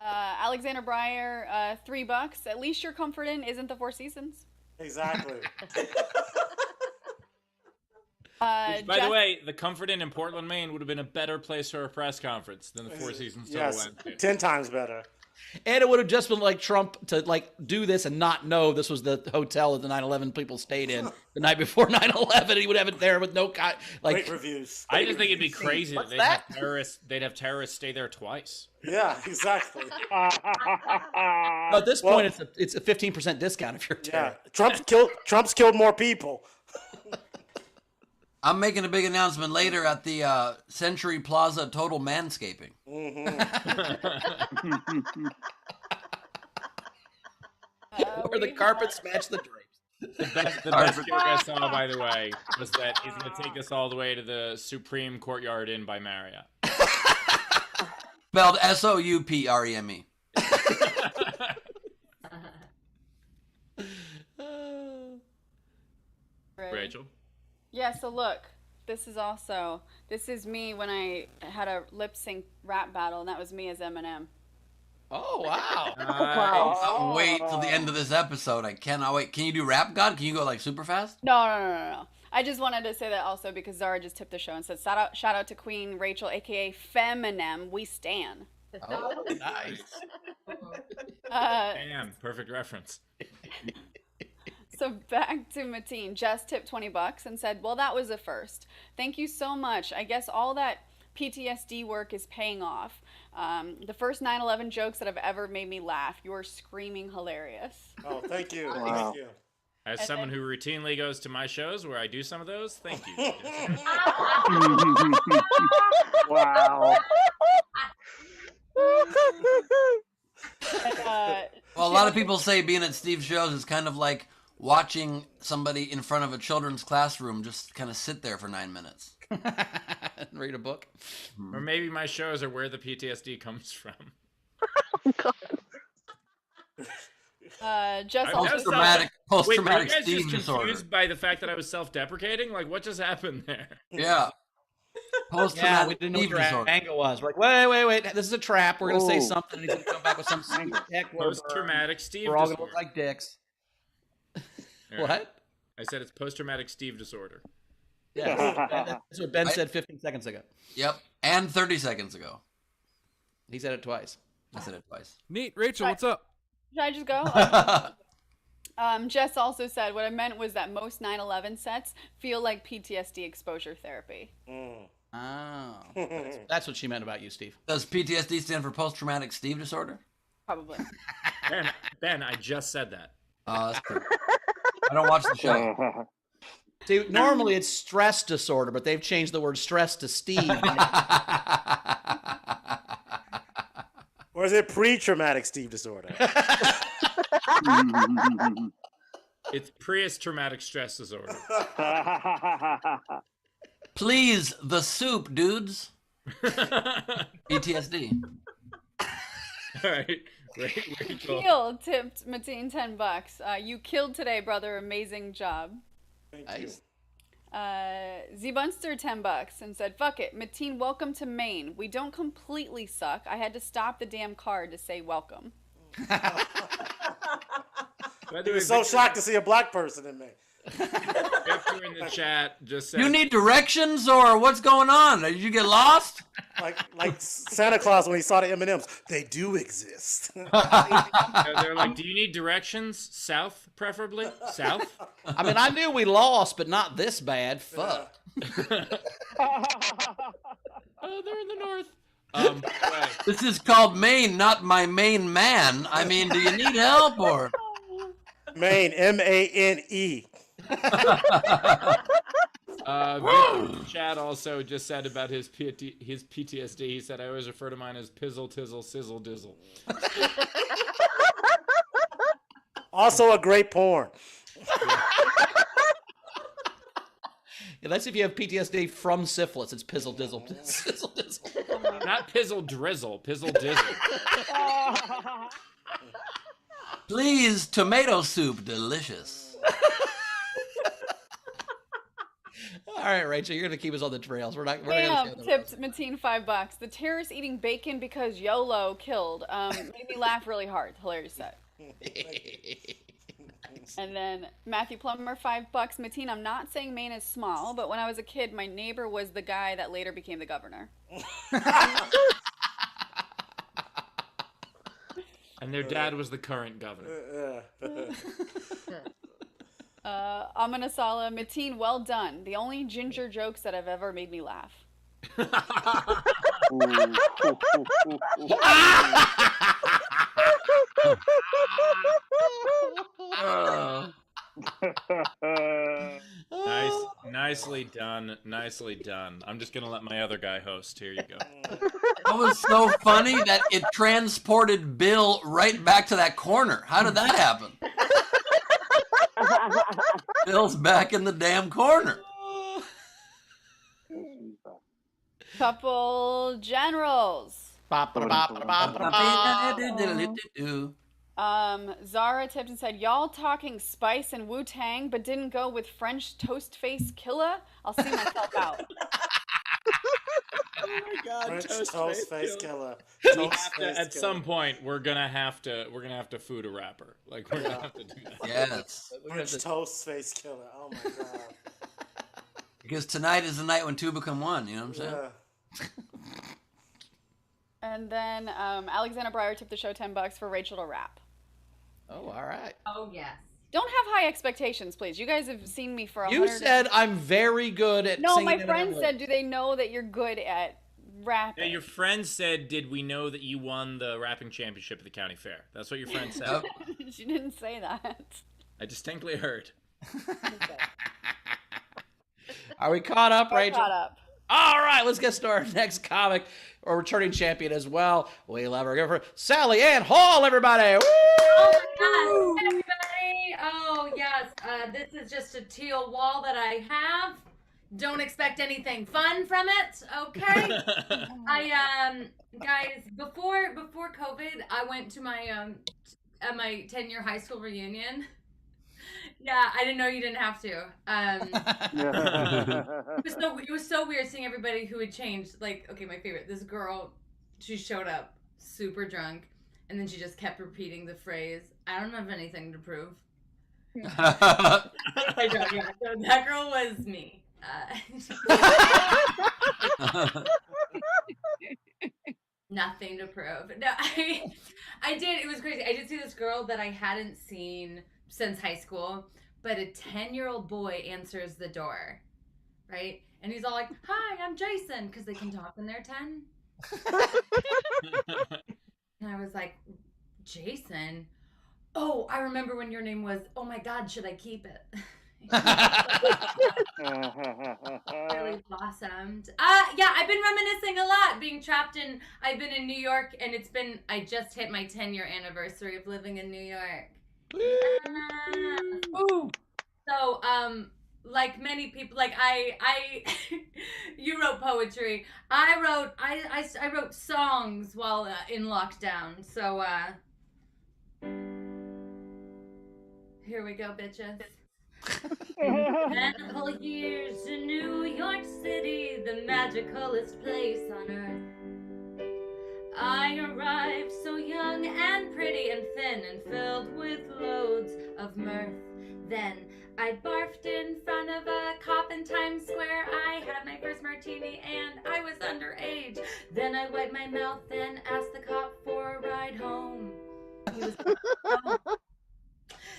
Alexander Breyer, $3. At least your Comfort Inn isn't the Four Seasons. Exactly. By the way, the Comfort Inn in Portland, Maine would have been a better place for a press conference than the Four Seasons Total Yes, Landscape. 10 times better. And it would have just been like Trump to like do this and not know this was the hotel that the 9/11 people stayed in the night before 9/11. He would have it there with no Great reviews. I just think it'd be crazy that they'd have terrorists stay there twice. Yeah, exactly. At this point, it's a 15% discount if you're Yeah, terror. Trump's killed more people. I'm making a big announcement later at the Century Plaza Total Manscaping. Where the carpets match the drapes. The best joke I saw, by the way, was that he's going to take us all the way to the Supreme Courtyard Inn by Marriott. Spelled SOUPREME. Rachel? Yeah, so look, this is me when I had a lip sync rap battle, and that was me as Eminem. Oh, wow. I can't wait till the end of this episode. I cannot wait. Can you do Rap God? Can you go like super fast? No. I just wanted to say that also because Zara just tipped the show and said, shout out to Queen Rachel, a.k.a. Feminem. We stan. Oh, nice. Damn, perfect reference. So back to Mateen. Jess tipped $20 and said, well, that was a first. Thank you so much. I guess all that PTSD work is paying off. The first 9/11 jokes that have ever made me laugh. You're screaming hilarious. Oh, thank you. Wow. Thank you. As someone who routinely goes to my shows where I do some of those, thank you. Wow. Well, a lot of people say being at Steve's shows is kind of like watching somebody in front of a children's classroom just kind of sit there for 9 minutes. Read a book. Or maybe my shows are where the PTSD comes from. Jess I also was Post-traumatic Wait, were you guys Steve just disorder. confused by the fact that I was self-deprecating? Like, what just happened there? Yeah. Yeah, Post-traumatic we didn't know what Steve your disorder. angle was. We're like, wait. This is a trap. We're going to say Ooh. something, and he's going to come back with some tech word. Post-traumatic Steve We're all going disorder. to look like dicks. All right. What? I said it's post-traumatic Steve disorder. Yeah, that's what Ben said 15 seconds ago. Yep. And 30 seconds ago. He said it twice. I said it twice. Neat. Rachel, what's up? Should I just go? Jess also said, what I meant was that most 9/11 sets feel like PTSD exposure therapy. Oh, that's what she meant about you, Steve. Does PTSD stand for post-traumatic Steve disorder? Probably. Ben, I just said that. Oh, that's true. I don't watch the show. See, normally it's stress disorder, but they've changed the word stress to Steve. Or is it pre-traumatic Steve disorder? It's traumatic stress disorder. Please, the soup, dudes. PTSD. All right. Rachel. Keel tipped Mateen $10. You killed today, brother. Amazing job. Thank you. Z-Bunster $10 and said, fuck it. Mateen, welcome to Maine. We don't completely suck. I had to stop the damn card to say welcome. He was so shocked to see a black person in Maine. Victor in the chat just said, You need directions or what's going on? Did you get lost? Like Santa Claus when he saw the M&Ms. They do exist. they're like, do you need directions? South, preferably? South? I mean, I knew we lost, but not this bad. Fuck. Oh, they're in the north. Right. This is called Maine, not my main man. I mean, do you need help or? Maine, M-A-N-E. Chad also just said about his PTSD. He said, I always refer to mine as pizzle, tizzle, sizzle, dizzle. Also a great porn. Yeah, that's if you have PTSD from syphilis. It's pizzle dizzle. Sizzle dizzle. Not pizzle drizzle, pizzle dizzle. Please, tomato soup, delicious. All right, Rachel, you're gonna keep us on the trails. We're not. Bam, tipped Mateen $5. The terrorists eating bacon because YOLO killed. Made me laugh really hard. Hilarious set. And then Matthew Plummer $5. Mateen, I'm not saying Maine is small, but when I was a kid, my neighbor was the guy that later became the governor. And their dad was the current governor. Amanasala, Mateen, well done. The only ginger jokes that have ever made me laugh. Nicely done. I'm just gonna let my other guy host. Here you go. That was so funny that it transported Bill right back to that corner. How did that happen? Bill's back in the damn corner. Couple generals. Zara tipped and said, y'all talking Spice and Wu-Tang, but didn't go with French toast face killer? I'll see myself out. Oh my God, French toast face killer. At some point, we're gonna have to food a rapper. Like we're gonna have to do that. Yes. French toast face killer. Oh my God. Because tonight is the night when two become one. You know what I'm saying? Yeah. And then Alexander Breyer tipped the show $10 for Rachel to rap. Oh, all right. Oh, yes. Don't have high expectations, please. You guys have seen me for 100. You said I'm very good at No, singing. my friend said, do they know that you're good at rapping? Yeah, your friend said, did we know that you won the rapping championship at the county fair? That's what your friend said. She didn't say that. I distinctly heard. Are we caught up, Rachel? Caught up. All right, let's get started. Our next comic, or returning champion as well. We love her. Go for Sally Ann Hall, everybody. Woo! Oh my God, everybody! Oh yes, this is just a teal wall that I have. Don't expect anything fun from it, okay? Guys, before COVID, I went to my my 10-year high school reunion. Yeah, I didn't know you didn't have to. It was so weird seeing everybody who had changed. Like, okay, my favorite, this girl, she showed up super drunk, and then she just kept repeating the phrase, "I don't have anything to prove." I don't, yeah. So that girl was me. Nothing to prove. No, I did. It was crazy. I did see this girl that I hadn't seen since high school, but a 10-year-old boy answers the door, right? And he's all like, "Hi, I'm Jason," because they can talk when they're 10. And I was like, "Jason? Oh, I remember when your name was, oh my God, should I keep it?" Really blossomed. Yeah, I've been reminiscing a lot, being trapped in, I've been in New York, and I just hit my 10-year anniversary of living in New York. Ooh. So, like many people, like you wrote poetry. I wrote songs while in lockdown. So, here we go, bitches. Whole years in New York City, the magicalest place on earth. I arrived so young and pretty and thin and filled with loads of mirth. Then I barfed in front of a cop in Times Square. I had my first martini and I was underage. Then I wiped my mouth and asked the cop for a ride home. He was home.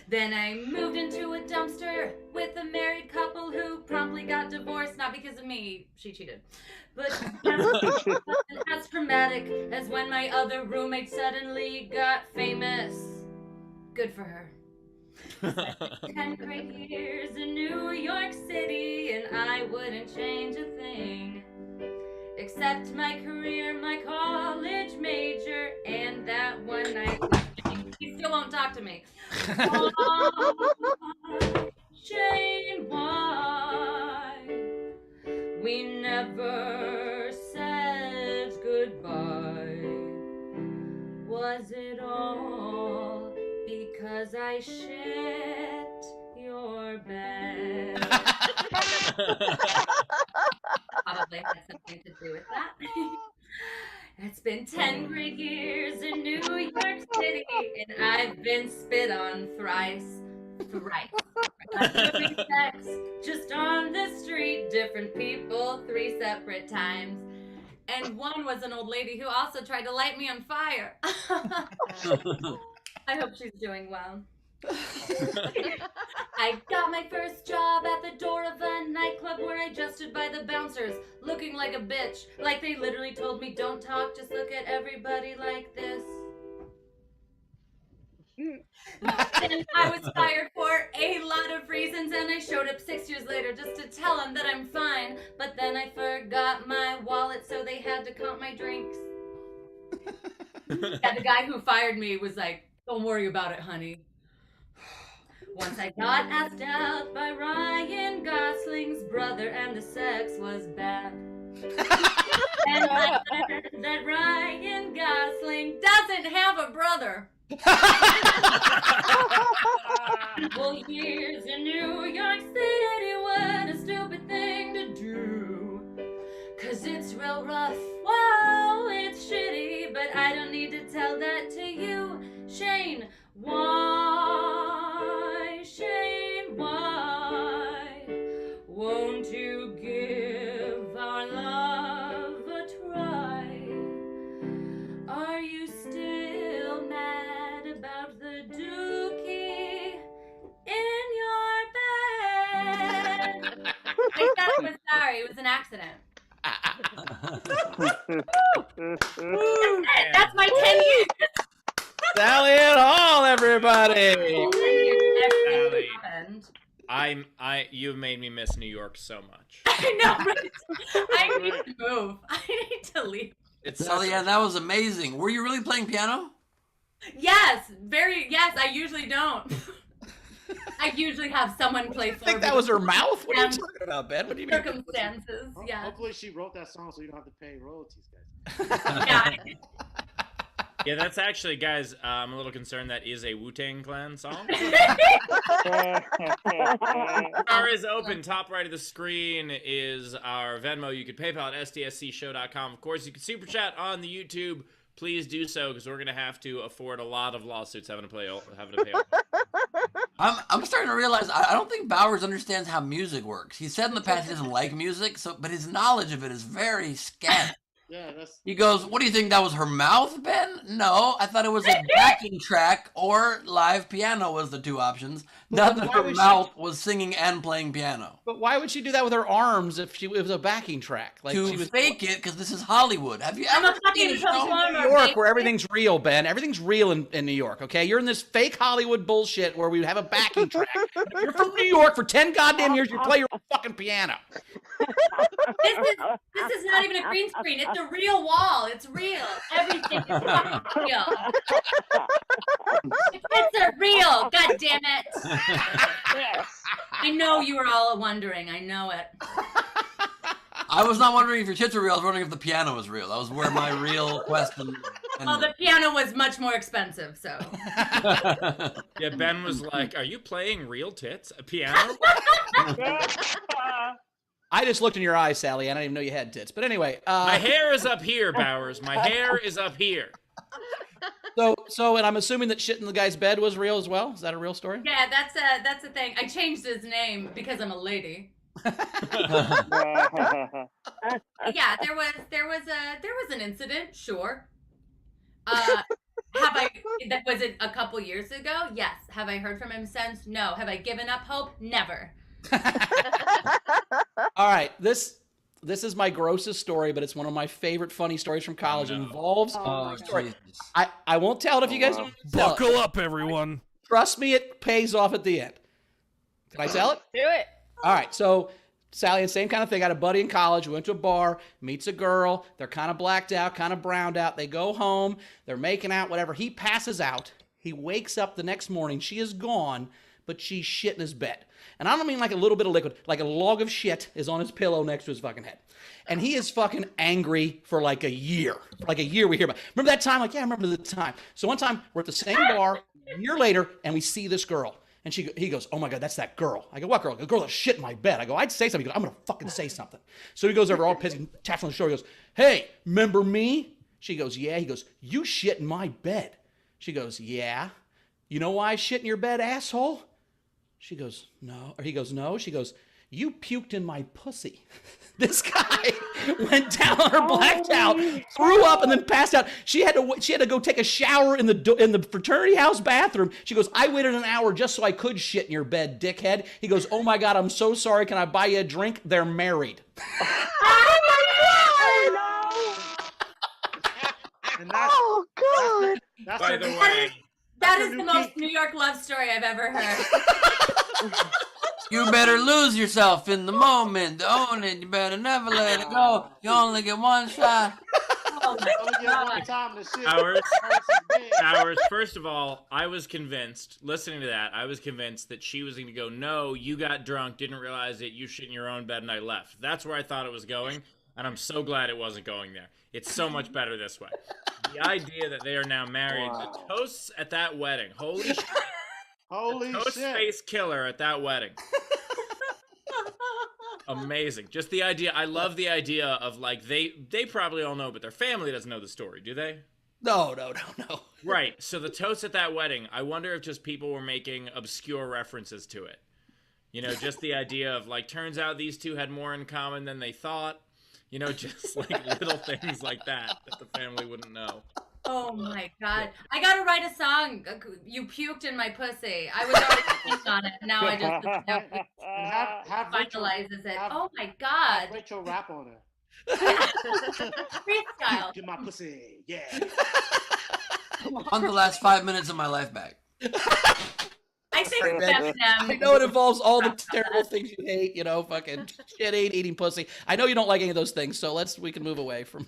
Then I moved into a dumpster with a married couple who promptly got divorced, not because of me, she cheated, but as traumatic as when my other roommate suddenly got famous. Good for her. 10 great years in New York City, and I wouldn't change a thing. Except my career, my college major, and that one night. He still won't talk to me. Shane, why we never said goodbye? Was it all because I shit your bed? Probably had something to do with that. It's been 10 great years in New York City, and I've been spit on thrice. Having sex just on the street, different people 3 separate times. And one was an old lady who also tried to light me on fire. I hope she's doing well. I got my first job at the door of a nightclub where I just stood by the bouncers, looking like a bitch. Like they literally told me, don't talk, just look at everybody like this. And I was fired for a lot of reasons, and I showed up 6 years later just to tell them that I'm fine. But then I forgot my wallet, so they had to count my drinks. Yeah, the guy who fired me was like, don't worry about it, honey. Once I got asked out by Ryan Gosling's brother, and the sex was bad. And I learned that Ryan Gosling doesn't have a brother. Well, years in New York City, what a stupid thing to do. 'Cause it's real rough, whoa, it's shitty, but I don't need to tell that to you. Shane, why, Shane, why won't you give our love a try? Are you still mad about the dookie in your bed? I said I was sorry, it was an accident. That's my 10 years. Sally at Hall, everybody. You've made me miss New York so much. I know, right? I need to move. I need to leave. Sally, yeah, that was amazing. Were you really playing piano? Yes, yes, I usually don't. I usually have someone play for me. I think that was her mouth. What are you talking about, Ben? What do you mean? Circumstances, yeah. Hopefully she wrote that song so you don't have to pay royalties, guys. Yeah. Yeah, that's actually, guys, I'm a little concerned that is a Wu-Tang Clan song. Bar is open. Top right of the screen is our Venmo. You can PayPal at stscshow.com. Of course, you can Super Chat on the YouTube. Please do so, because we're going to have to afford a lot of lawsuits having to pay. I'm starting to realize I don't think Bowers understands how music works. He said in the past he doesn't like music, but his knowledge of it is very scant. Yeah, that's. He goes, "What do you think? That was her mouth, Ben? No, I thought it was a backing track or live piano was the two options. Not that Why her would mouth was singing and playing piano. But why would she do that with her arms if it was a backing track? Like To she was fake it, because this is Hollywood. Have you I'm ever a fucking seen a show? performer. New York, baby. where everything's real, Ben. Everything's real in New York, okay? You're in this fake Hollywood bullshit where we have a backing track. If you're from New York for 10 goddamn years, you play your fucking piano. This is not even a green screen. It's a real wall. It's real. Everything is fucking real. It's a real. God damn it. Yes. I know you were all wondering. I know it. I was not wondering if your tits were real. I was wondering if the piano was real. That was where my real question Well, ended. the piano was much more expensive, so. Yeah, Ben was like, "Are you playing real tits? A piano?" I just looked in your eyes, Sally, and I didn't even know you had tits. But anyway, My hair is up here, Bowers. My hair is up here. so, and I'm assuming that shit in the guy's bed was real as well. Is that a real story? Yeah, that's a thing. I changed his name because I'm a lady. Yeah, there was an incident, sure. Was it a couple years ago? Yes. Have I heard from him since? No. Have I given up hope? Never. All right, this is my grossest story, but it's one of my favorite funny stories from college. It involves Oh, story. Jesus. I won't tell it if you guys don't tell it. Buckle up, everyone. Trust me, it pays off at the end. Can I tell it? Do it. All right, so Sally, and same kind of thing. I had a buddy in college who went to a bar, meets a girl. They're kind of blacked out, kind of browned out. They go home. They're making out, whatever. He passes out. He wakes up the next morning. She is gone, but she's shit in his bed. And I don't mean like a little bit of liquid, like a log of shit is on his pillow next to his fucking head. And he is fucking angry for like a year. For like a year we hear about. Remember that time? Like, yeah, I remember the time. So one time we're at the same bar a year later and we see this girl. And he goes, "Oh my God, that's that girl." I go, "What girl?" The girl that shit in my bed. I go, "I'd say something." He goes, "I'm going to fucking say something." So he goes over all pissed, taps on the shoulder. He goes, "Hey, remember me?" She goes, "Yeah." He goes, "You shit in my bed." She goes, "Yeah." "You know why I shit in your bed, asshole?" She goes, "No." Or he goes, "No." She goes, "You puked in my pussy." This guy went down on her, blacked out, threw up, and then passed out. She had to go take a shower in the fraternity house bathroom. She goes, "I waited an hour just so I could shit in your bed, dickhead." He goes, "Oh my God, I'm so sorry. Can I buy you a drink?" They're married. And that's, Oh God. that's By the the way, That is the most New York love story I've ever heard. You better lose yourself in the moment. Own it. You better never let it go. You only get one shot. Oh my only get God. one time to shit. Bowers, first of all, I was convinced, listening to that, I was convinced that she was going to go, "No, you got drunk, didn't realize it, you shit in your own bed, and I left." That's where I thought it was going, and I'm so glad it wasn't going there. It's so much better this way. The idea that they are now married, the toasts at that wedding, holy shit. Holy Toast shit. face killer at that wedding. Amazing. Just the idea. I love the idea of like they probably all know, but their family doesn't know the story, do they? No. Right. So the toast at that wedding, I wonder if just people were making obscure references to it. You know, just the idea of like, turns out these two had more in common than they thought. You know, just like little things like that the family wouldn't know. Oh my God. I gotta write a song. You puked in my pussy. I was already thinking on it. Now I just Have Rachel, finalizes it. have- Oh my God. have Rachel rap on her. Freestyle. Get my pussy, yeah. On the last 5 minutes of my life back. I think Ben. Beth I know it involves all the terrible things you hate, you know, fucking shit, eating pussy. I know you don't like any of those things, so we can move away from.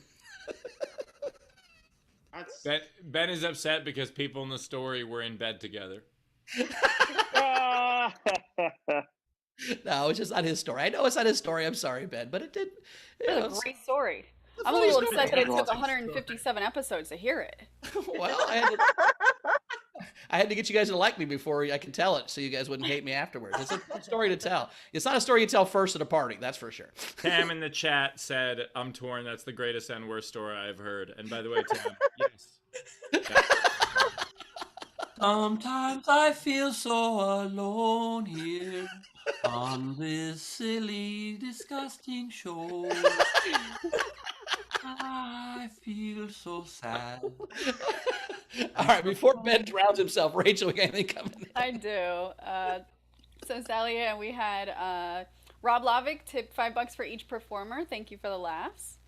Ben is upset because people in the story were in bed together. No, it's just not his story. I know it's not his story. I'm sorry, Ben, but it did. You know, It's a great story. it's a I'm a funny little story. upset that it took 157 episodes to hear it. Well, I had to get you guys to like me before I could tell it, so you guys wouldn't hate me afterwards. It's a fun story to tell. It's not a story you tell first at a party, that's for sure. Tam in the chat said, "I'm torn. That's the greatest and worst story I've heard." And by the way, Tam, yes. Sometimes I feel so alone here on this silly, disgusting show. feel so sad. All right, before Ben drowns himself, Rachel, we got anything coming in? I do. So Sally, and we had Rob Lovick tipped $5 for each performer. Thank you for the laughs.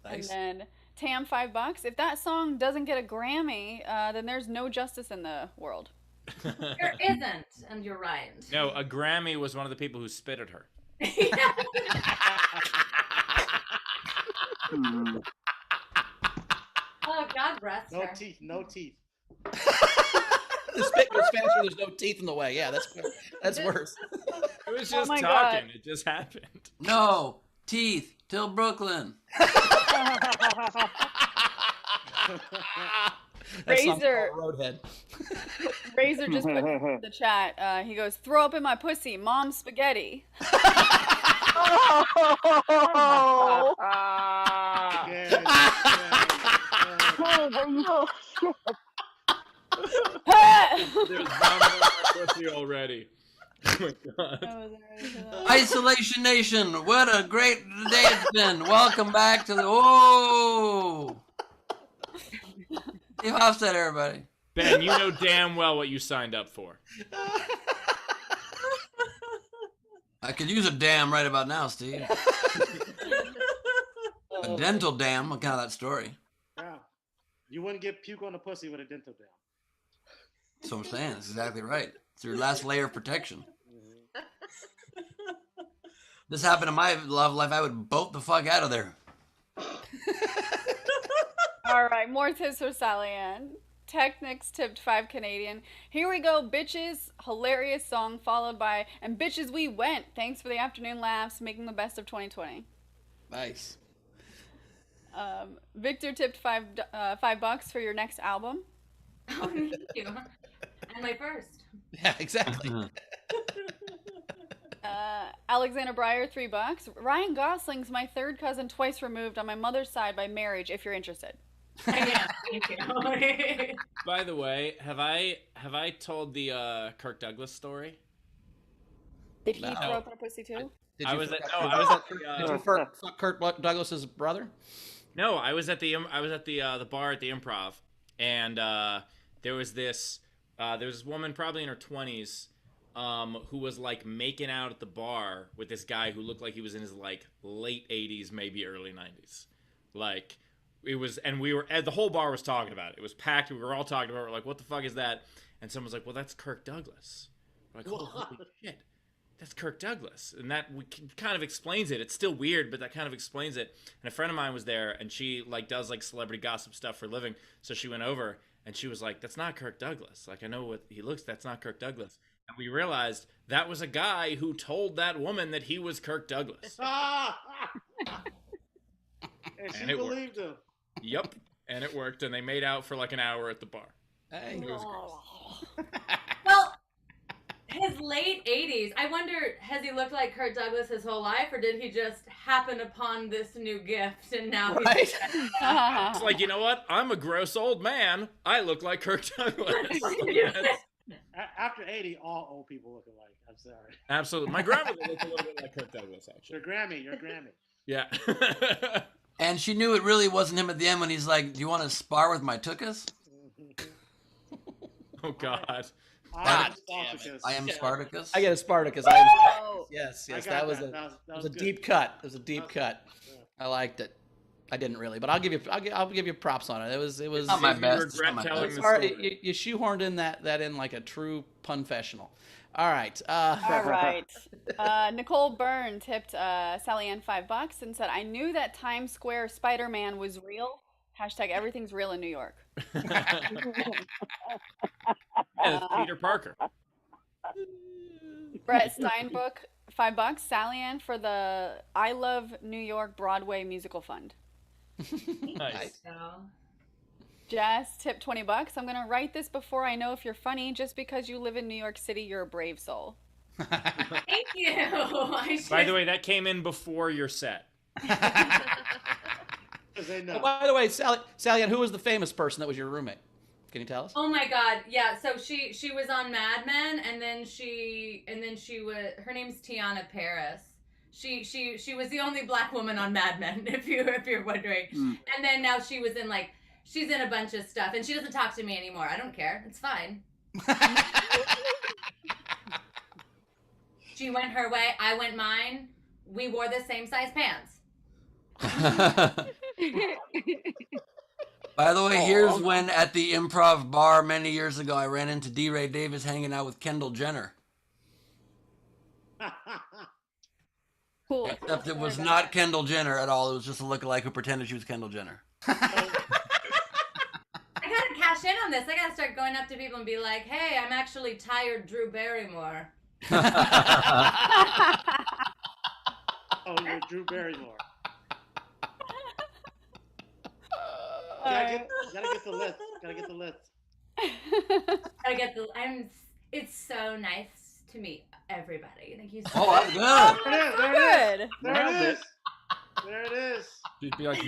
Nice. And then Tam $5. If that song doesn't get a Grammy, then there's no justice in the world. There isn't, and you're right. No, a Grammy was one of the people who spit at her. Oh, God rest No her. teeth, no teeth. The spit goes faster. There's no teeth in the way. Yeah, that's worse. It was Oh just my talking. God. It just happened. No, teeth till Brooklyn. That song's Razor. called Roadhead. Razor just put in the chat. He goes, "Throw up in my pussy, mom spaghetti." Oh, Yes, yes, There's vomit on my pussy already. Oh my God. Isolation Nation, what a great day it's been. Welcome back to the. Oh! Steve Hofstetter, everybody. Ben, you know damn well what you signed up for. I could use a dam right about now, Steve. A dental dam, what kind of that story? yeah. You wouldn't get puke on the pussy with a dental dam. That's what I'm saying. That's exactly right. It's your last layer of protection. This happened in my love life, I would boat the fuck out of there. All right, more tips for Sally Ann. Technics tipped 5 Canadian. Here we go, bitches. Hilarious song followed by "And bitches we went." Thanks for the afternoon laughs, making the best of 2020. Nice. Victor tipped $5 for your next album. Oh, thank you. And my first. Yeah, exactly. Alexander Breyer $3. Ryan Gosling's my third cousin twice removed on my mother's side by marriage. If you're interested. I am. Thank you. By the way, have I told the Kirk Douglas story? Did he No. throw up in a pussy too? Did I you was fuck at Kurt- no, I was at Did you fuck Kurt Douglas's brother? No, I was at the the bar at the Improv, and there was this woman probably in her 20s, who was like making out at the bar with this guy who looked like he was in his like late 80s, maybe early 90s. Like it was, and the whole bar was talking about it. It was packed. We were all talking about it. We're like, what the fuck is that? And someone's like, well, that's Kirk Douglas. We're like, holy shit. That's Kirk Douglas. And that kind of explains it. It's still weird, but that kind of explains it. And a friend of mine was there, and she like does like celebrity gossip stuff for a living. So she went over, and she was like, that's not Kirk Douglas. Like, I know what he looks, that's not Kirk Douglas. And we realized that was a guy who told that woman that he was Kirk Douglas. And And she it worked. believed him. Yep. And it worked, and they made out for like an hour at the bar. Hey. It was gross. Well, his late 80s. I wonder, has he looked like Kurt Douglas his whole life, or did he just happen upon this new gift and now Right? he's It's like, you know what? I'm a gross old man. I look like Kirk Douglas. Yes. After 80, all old people look alike. I'm sorry. Absolutely. My grandmother looked a little bit like Kirk Douglas, actually. Your Grammy. Yeah. And she knew it really wasn't him at the end when he's like, "Do you want to spar with my tuchus?" Oh, God. God I am Spartacus. I get a Spartacus. I am Oh. Yes, I yes. got That was that. a That was a good. deep cut. It was a deep That was- cut. yeah. I liked it. I didn't really, but I'll give you props on it. It was Not my You best. It's regret not my telling best. the Sorry, story. you shoehorned in that in like a true punfessional. All right. All right. Nicole Byrne tipped Sally Ann $5 and said, "I knew that Times Square Spider-Man was real. Hashtag everything's real in New York." Yeah, it's Peter Parker. Brett Steinbook $5. Sally Ann for the I Love New York Broadway Musical Fund. Nice. so. Jazz tipped $20. I'm gonna write this before I know if you're funny. Just because you live in New York City, you're a brave soul. Thank you. I By the way, that came in before your set. 'Cause they Oh, know. by the way, Sally Ann, who was the famous person that was your roommate? Can you tell us? Oh my God, yeah. So she was on Mad Men, and then she was, her name's Tiana Paris, She was the only black woman on Mad Men, if you're wondering. And then now she's in a bunch of stuff, and she doesn't talk to me anymore. I don't care. It's fine. She went her way. I went mine. We wore the same size pants. By the way, here's when at the Improv bar many years ago I ran into D. Ray Davis hanging out with Kendall Jenner. Cool. Except it was not Kendall Jenner at all. It was just a lookalike who pretended she was Kendall Jenner. I gotta cash in on this. I gotta start going up to people and be like, "Hey, I'm actually tired, Drew Barrymore." Oh, you're Drew Barrymore. Gotta get the list. Gotta get the list. It's so nice to meet everybody. Thank you so Oh, much. that's good. Good. There it is. There it is. She'd be like,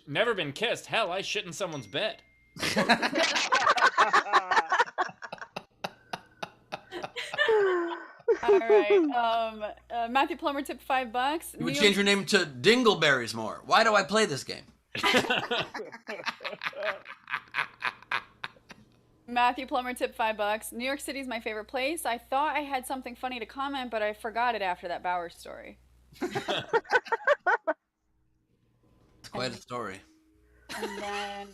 never been kissed. Hell, I shit in someone's bed. All right. Matthew Plummer tipped $5. You would change your name to Dingleberries more. Why do I play this game? Matthew Plummer tipped $5. New York City's my favorite place. I thought I had something funny to comment, but I forgot it after that Bauer story. It's quite a story. And then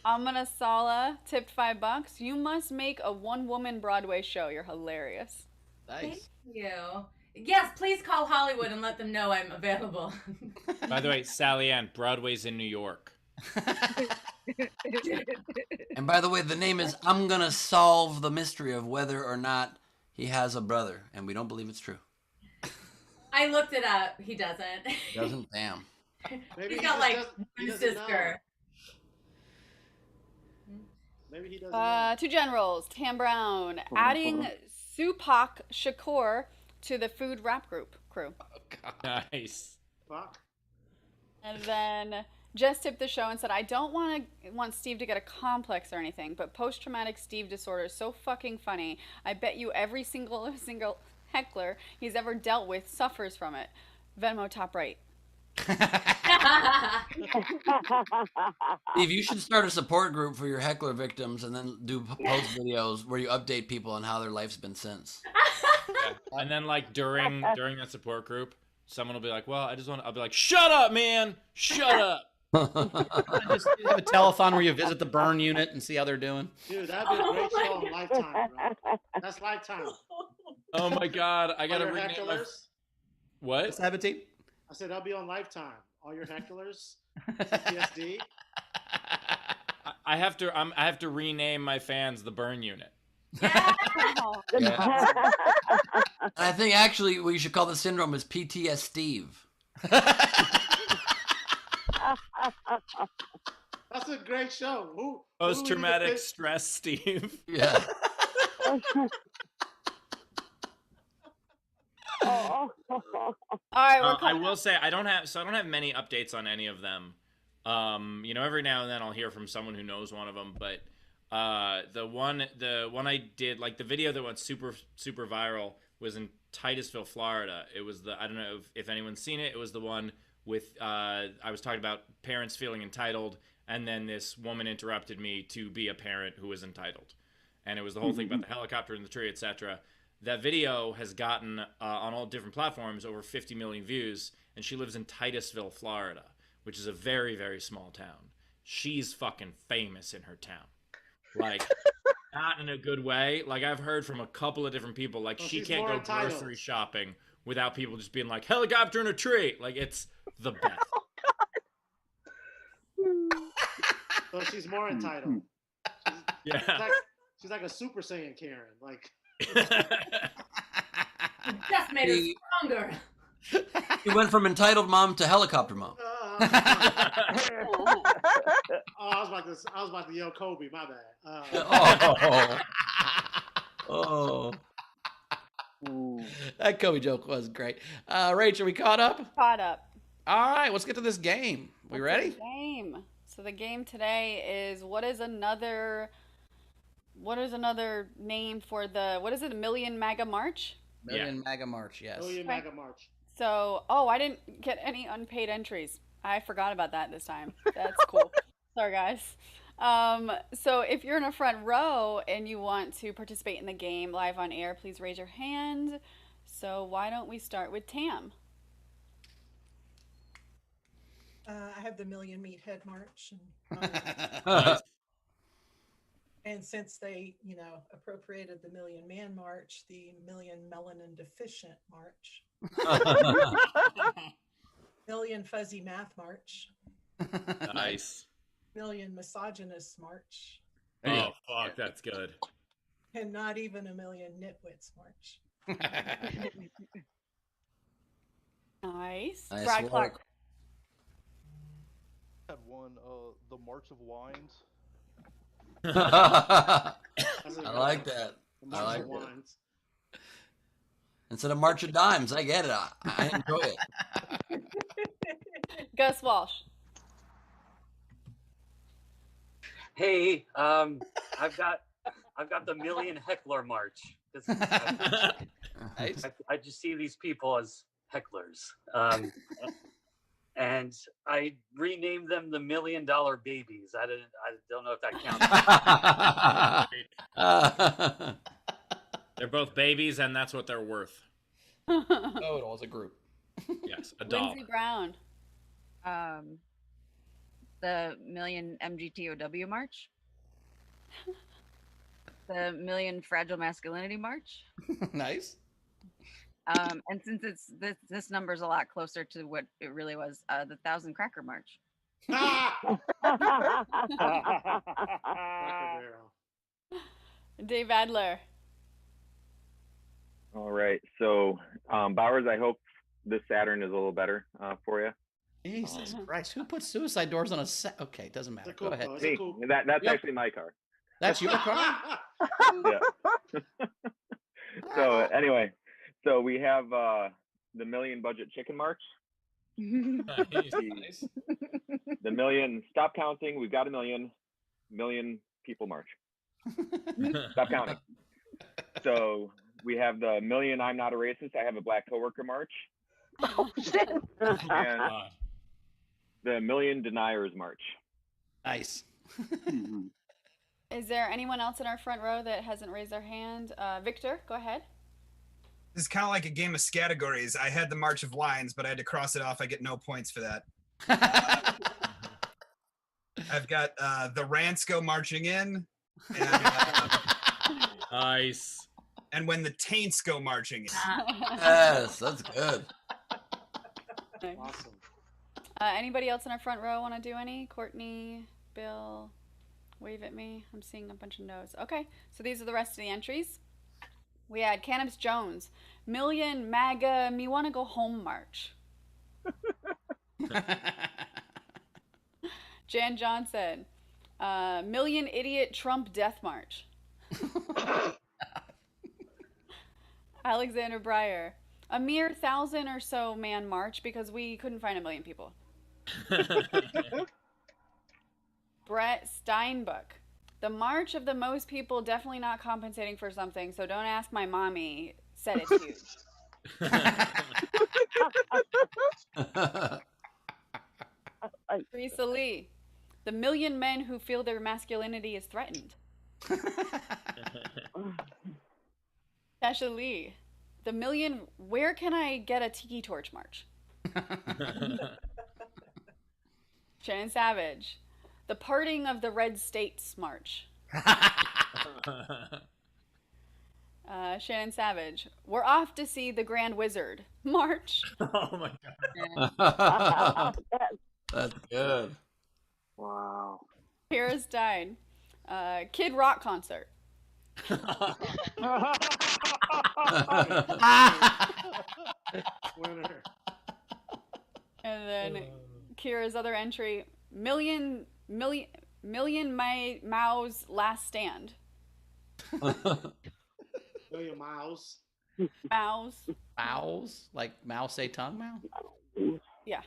Amana Sala tipped $5. You must make a one-woman Broadway show. You're hilarious. Thank you. Yes, please call Hollywood and let them know I'm available. By the way, Sally Ann, Broadway's in New York. And by the way, the name is I'm Gonna Solve the Mystery of Whether or Not He Has a Brother, and we don't believe it's true. I looked it up. He doesn't. Doesn't? Damn. Maybe He's got like he one doesn't know. sister. Maybe he doesn't know. Two generals, Tam Brown, adding Supak Shakur to the food rap group crew. Nice. Fuck. And then Jess tipped the show and said, I don't want Steve to get a complex or anything, but post-traumatic Steve disorder is so fucking funny. I bet you every single heckler he's ever dealt with suffers from it. Venmo top right. Steve, you should start a support group for your heckler victims and then do post videos where you update people on how their life's been since. Yeah. And then like during that support group, someone will be like, "Well, I'll be like, shut up, man, shut up." Just have a telethon where you visit the burn unit and see how they're doing. Dude, that'd be a great show on Lifetime, bro. That's Lifetime. Oh my God, I gotta All your rename my... hecklers. What? Sabatine? I said that'll be on Lifetime. All your hecklers, PTSD. I have to rename my fans the burn unit. Yeah. I think actually what you should call the syndrome is PTS Steve. That's a great show. Who Post-traumatic would stress, Steve. Yeah. All right, I will say I don't have many updates on any of them. Every now and then I'll hear from someone who knows one of them, but the one I did, like the video that went super viral was in Titusville, Florida. It was I don't know if anyone's seen it. It was the one with I was talking about parents feeling entitled, and then this woman interrupted me to be a parent who was entitled, and it was the whole thing about the helicopter in the tree, etc. That video has gotten on all different platforms over 50 million views, and she lives in Titusville, Florida, which is a very, very small town. She's fucking famous in her town. Like, not in a good way. Like, I've heard from a couple of different people, like, she can't go grocery shopping without people just being like, helicopter in a tree. Like, it's the best. So she's more entitled. Yeah. She's like a Super Saiyan Karen. Like, Just made her stronger. You went from entitled mom to helicopter mom. I was about to yell Kobe. My bad. Oh. That Kobe joke was great. Rachel, we caught up? Caught up. All right, let's get to this game. We ready? Game. So the game today is what is another name for the, what is it, Million MAGA March? Million MAGA March, yes. Million MAGA March. So, I didn't get any unpaid entries. I forgot about that this time. That's cool. Sorry, guys. So if you're in a front row and you want to participate in the game live on air, please raise your hand. So why don't we start with Tam? I have the Million Meathead March. And since they, appropriated the Million Man March, the Million Melanin Deficient March. Million Fuzzy Math March. Nice. Million Misogynist March. Oh, fuck, that's good. And not even a Million Nitwits March. Nice. Nice Brad work. Clark. Had one, the March of Wines. I like that. I like that. Instead of March of Dimes, I get it. I enjoy it. Gus Walsh. Hey, I've got the Million Heckler March. I just see these people as hecklers, and I renamed them the $1 Million Babies. I don't know if that counts. They're both babies, and that's what they're worth. Total as a group. Yes, a dog. Lindsey Brown. The Million MGTOW March. The Million Fragile Masculinity March. Nice. And since this number is a lot closer to what it really was, the 1,000 Cracker March. Dave Adler. All right. So, Bowers, I hope this Saturn is a little better for you. Jesus Christ. Who puts suicide doors on a set? Okay, it doesn't matter. Go ahead. Me. That's actually my car. That's your car? Yeah. So, anyway, so we have the Million Budget Chicken March. Nice. The Million Stop Counting. We've got a million people march. Stop counting. So we have the Million I'm Not a Racist, I Have a Black Coworker March. Oh, shit. And the Million Deniers March. Nice. Is there anyone else in our front row that hasn't raised their hand? Victor, go ahead. This is kind of like a game of categories. I had the March of Wines, but I had to cross it off. I get no points for that. I've got the Rants go marching in. And, nice. And when the Taints go marching in. Yes, that's good. Awesome. Anybody else in our front row want to do any? Courtney, Bill, wave at me. I'm seeing a bunch of no's. Okay, so these are the rest of the entries. We had Cannabis Jones, Million MAGA Me Wanna Go Home March. Jan Johnson, Million Idiot Trump Death March. Alexander Breyer, a mere 1,000 or so man march because we couldn't find 1 million people. Brett Steinbuck, the march of the most people definitely not compensating for something, so don't ask my mommy, said it's huge. Teresa Lee, the million men who feel their masculinity is threatened. Tasha Lee, the million where can I get a tiki torch march? Shannon Savage, the parting of the red states march. Shannon Savage, we're off to see the Grand Wizard march. Oh my god. That's good. Wow. Paris died. Kid Rock concert. Winner. And then Kira's other entry, million Mao's last stand. Million Miles. Mao's. Mao's? Like Mao Zedong Mao? Yeah.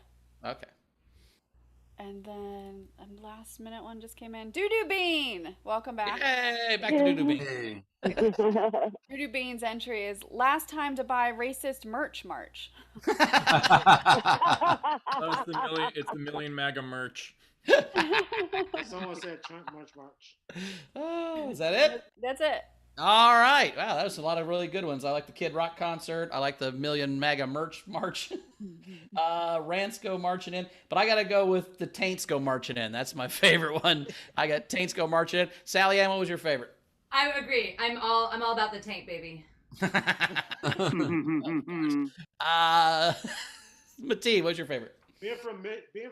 Okay. And then a last minute one just came in. Doo-doo Bean, welcome back. Hey, back to Doo-doo Bean. Doo-doo Bean's entry is last time to buy racist merch March. Oh, it's the million MAGA merch. Someone said Trump March. Oh, is that it? That's it. All right. Wow, that was a lot of really good ones. I like the Kid Rock concert. I like the Million MAGA merch march. Rants go marching in. But I got to go with the Taints go marching in. That's my favorite one. I got Taints go marching in. Sally Ann, what was your favorite? I agree. I'm all about the taint, baby. Mateen, what's your favorite? Being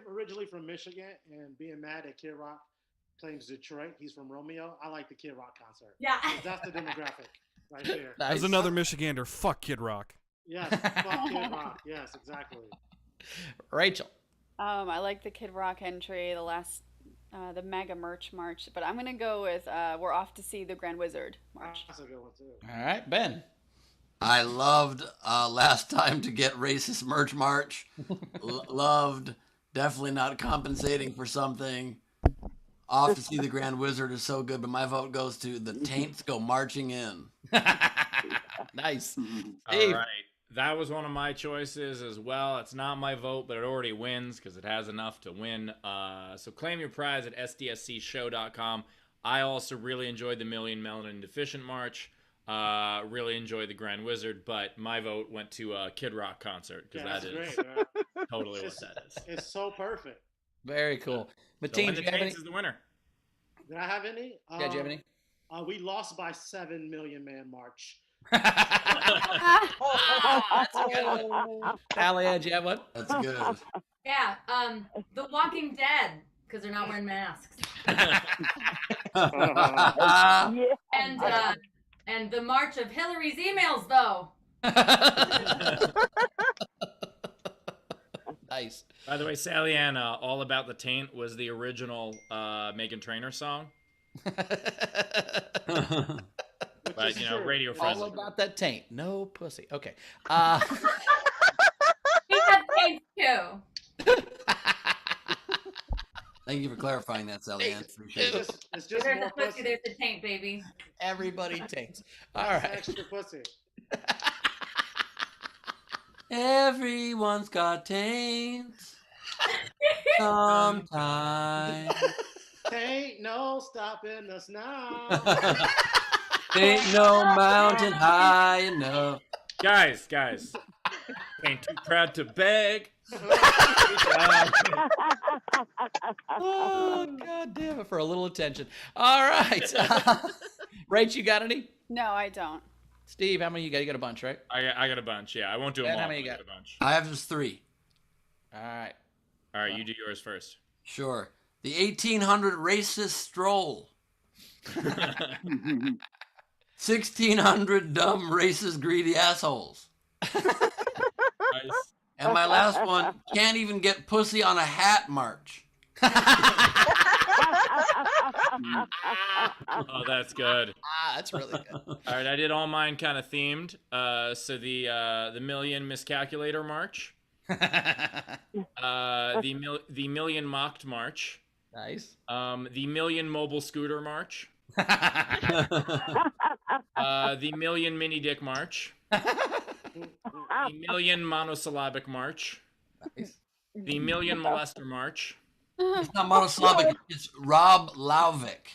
originally from Michigan and being mad at Kid Rock claims Detroit, he's from Romeo. I like the Kid Rock concert. Yeah, that's the demographic right there. Nice. As another Michigander, fuck Kid Rock. Yes, fuck Kid Rock. Yes, exactly. Rachel. I like the Kid Rock entry, the MAGA merch march, but I'm gonna go with we're off to see the Grand Wizard march. That's a good one too. All right, Ben. I loved last time to get racist merch march. Loved, definitely not compensating for something. Off to see the Grand Wizard is so good, but my vote goes to the Taints go marching in. Nice. All right. That was one of my choices as well. It's not my vote, but it already wins because it has enough to win. So claim your prize at sdscshow.com. I also really enjoyed the Million Melanin Deficient March. Really enjoyed the Grand Wizard, but my vote went to a Kid Rock concert because that is great, totally what that is. It's so perfect. Very cool. Mateen, So do you have any? is the winner. Did I have any? Yeah, do you have any? We lost by 7 million man march. Sally Ann, do you have one? That's good. Yeah, The Walking Dead, because they're not wearing masks. And the march of Hillary's emails, though. Nice. By the way, Sally Ann, All About the Taint was the original Meghan Trainor song. But, you know, radio friendly. All about that taint. No pussy. Okay. We have taints, too. Thank you for clarifying that, Sally Ann. Appreciate it. It's just There's more the pussy, there's the taint, baby. Everybody taints. All right. Extra pussy. Everyone's got taints. Sometimes. Ain't no stopping us now. Ain't no mountain high enough. Guys. Ain't too proud to beg. Oh, God damn it, for a little attention. All right. Rach, you got any? No, I don't. Steve, how many you got? You got a bunch, right? I got a bunch, yeah. I won't do them Ben, all. how many you but I got? a bunch. I have just 3. All right. All right, you do yours first. Sure. The 1800 racist stroll. 1600 dumb racist greedy assholes. Nice. And my last one, can't even get pussy on a hat march. Oh, that's good. That's really good. All right, I did all mine kind of themed. So the Million Miscalculator March. The Million Mocked March. Nice. The Million Mobile Scooter March. The Million Mini Dick March. The Million Monosyllabic March. Nice. The Million Molester March. It's not monosyllabic, it's Rob Lauvik.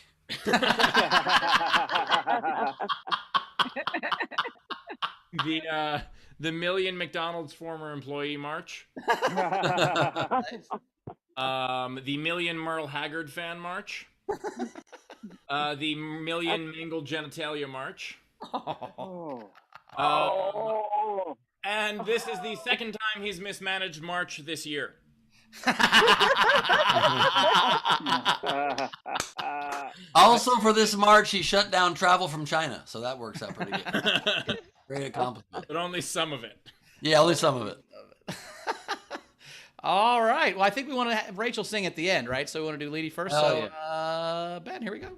The Million McDonald's Former Employee March. The Million Merle Haggard Fan March. The Million Mingled Genitalia March. And this is the second time he's mismanaged March this year. Also, for this March, he shut down travel from China, so that works out pretty good. Great accomplishment. But only some of it. Yeah, only some of it. All right. Well, I think we want to have Rachel sing at the end, right? So we want to do Leedy first. Oh, So, Ben, here we go.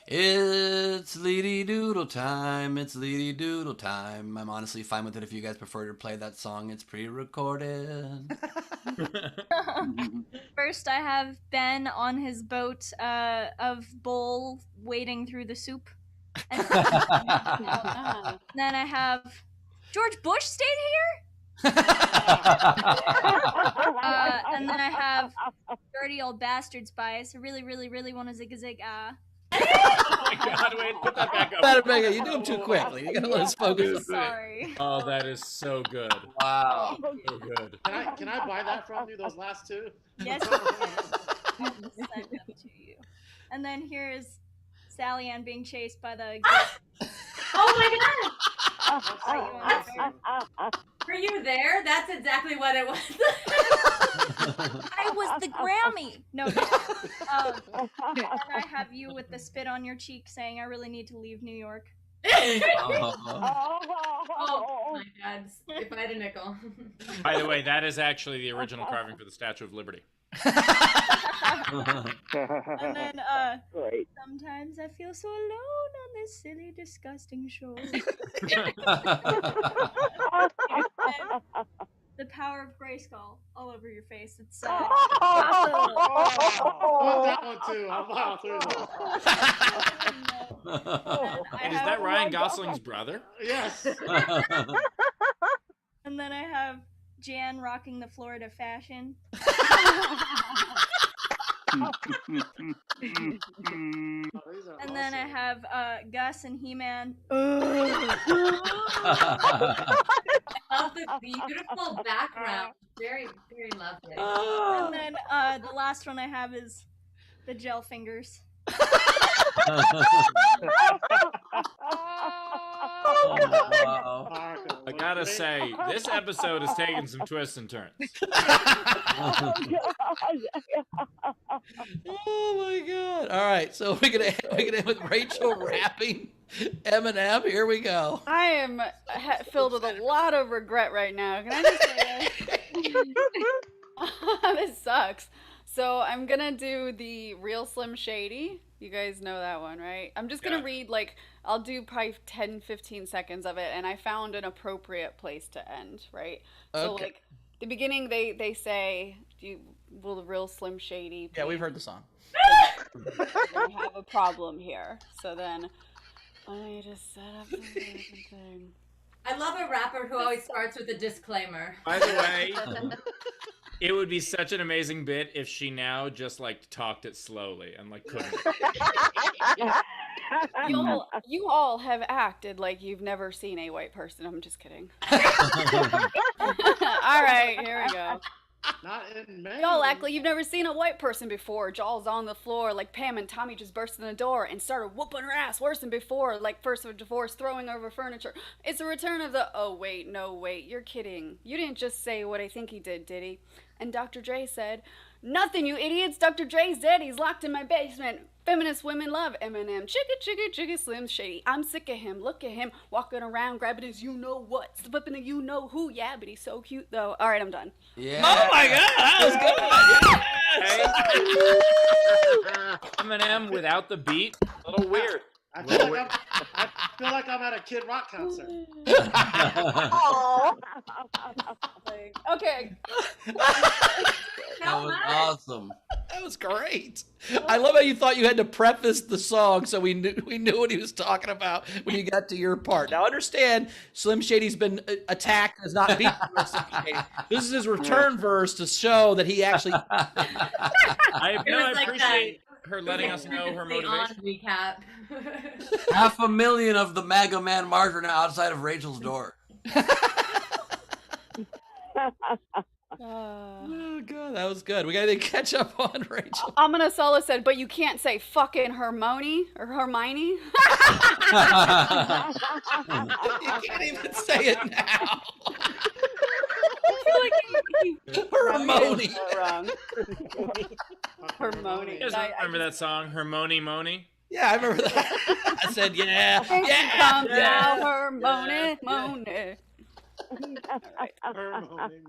It's Leedy Doodle time. It's Leedy Doodle time. I'm honestly fine with it if you guys prefer to play that song. It's pre-recorded. First, I have Ben on his boat of bowl wading through the soup. And then I have George Bush stayed here. And then I have dirty old bastards bias. I really, really, really want to zig a zig ah. Oh my God! Wait, put that back up. You do them too quickly. You gotta let us focus. Sorry. Oh, that is so good. Wow. So good. Can I buy that from you? Those last two? Yes. I'll send them to you. And then here's Sally Ann being chased by the. Oh my God! Were you there? That's exactly what it was. I was the Grammy. No. And I have you with the spit on your cheek saying, "I really need to leave New York." Oh my God! If I had a nickel. By the way, that is actually the original carving for the Statue of Liberty. And then sometimes I feel so alone on this silly, disgusting show. The power of Grayskull all over your face. It's that one too. I'll buy through And is that Ryan Gosling's brother? Yes. And then I have Jan rocking the Florida fashion. And then I have Gus and He-Man. I love the beautiful background. Very, very lovely. And then the last one I have is the gel fingers. I gotta say, this episode has taken some twists and turns. Oh my God! All right, so we're gonna end with Rachel rapping Eminem. Here we go. I am filled with a lot of regret right now. Can I just say that? This sucks. So I'm gonna do the Real Slim Shady. You guys know that one, right? I'm just gonna read, like, I'll do probably 10-15 seconds of it, and I found an appropriate place to end, right? So Okay. like the beginning, they say, will the Real Slim Shady Yeah, we've heard the song. we have a problem here. So then I just set up the thing. I love a rapper who always starts with a disclaimer. By the way, it would be such an amazing bit if she now just like talked it slowly and like couldn't. You all have acted like you've never seen a white person. I'm just kidding. All right, here we go. Not in May. Y'all act like you've never seen a white person before. Jaw's on the floor like Pam and Tommy just burst in the door and started whooping her ass worse than before, like first of a divorce, throwing over furniture. It's a return of the, oh wait, no wait, you're kidding. You didn't just say what I think he did he? And Dr. Dre said, nothing, you idiots. Dr. Dre's dead. He's locked in my basement. Feminist women love Eminem. Chicka, Slim Shady. I'm sick of him. Look at him walking around grabbing his you-know-what, flipping the you-know-who. Yeah, but he's so cute, though. All right, I'm done. Yeah. Oh, my God. That was good. Eminem without the beat, a little weird. I feel like I'm at a Kid Rock concert. Okay. That was awesome. That was great. I love how you thought you had to preface the song so we knew what he was talking about when you got to your part. Now understand, Slim Shady's been attacked and has not beaten Slim Shady. This is his return verse to show that he actually. I appreciate her letting us know her motivation. Recap. 500,000 of the MAGA man march are now outside of Rachel's door. Oh God, that was good. We gotta catch up on Rachel. Amina Sola said, but you can't say fucking Hermione or Hermione. You can't even say it now. I feel like he Hermione. wrong. Hermione. You guys remember that song, Hermione Moni? Yeah, I remember that. I said, yeah. Come down, Hermione, Moni.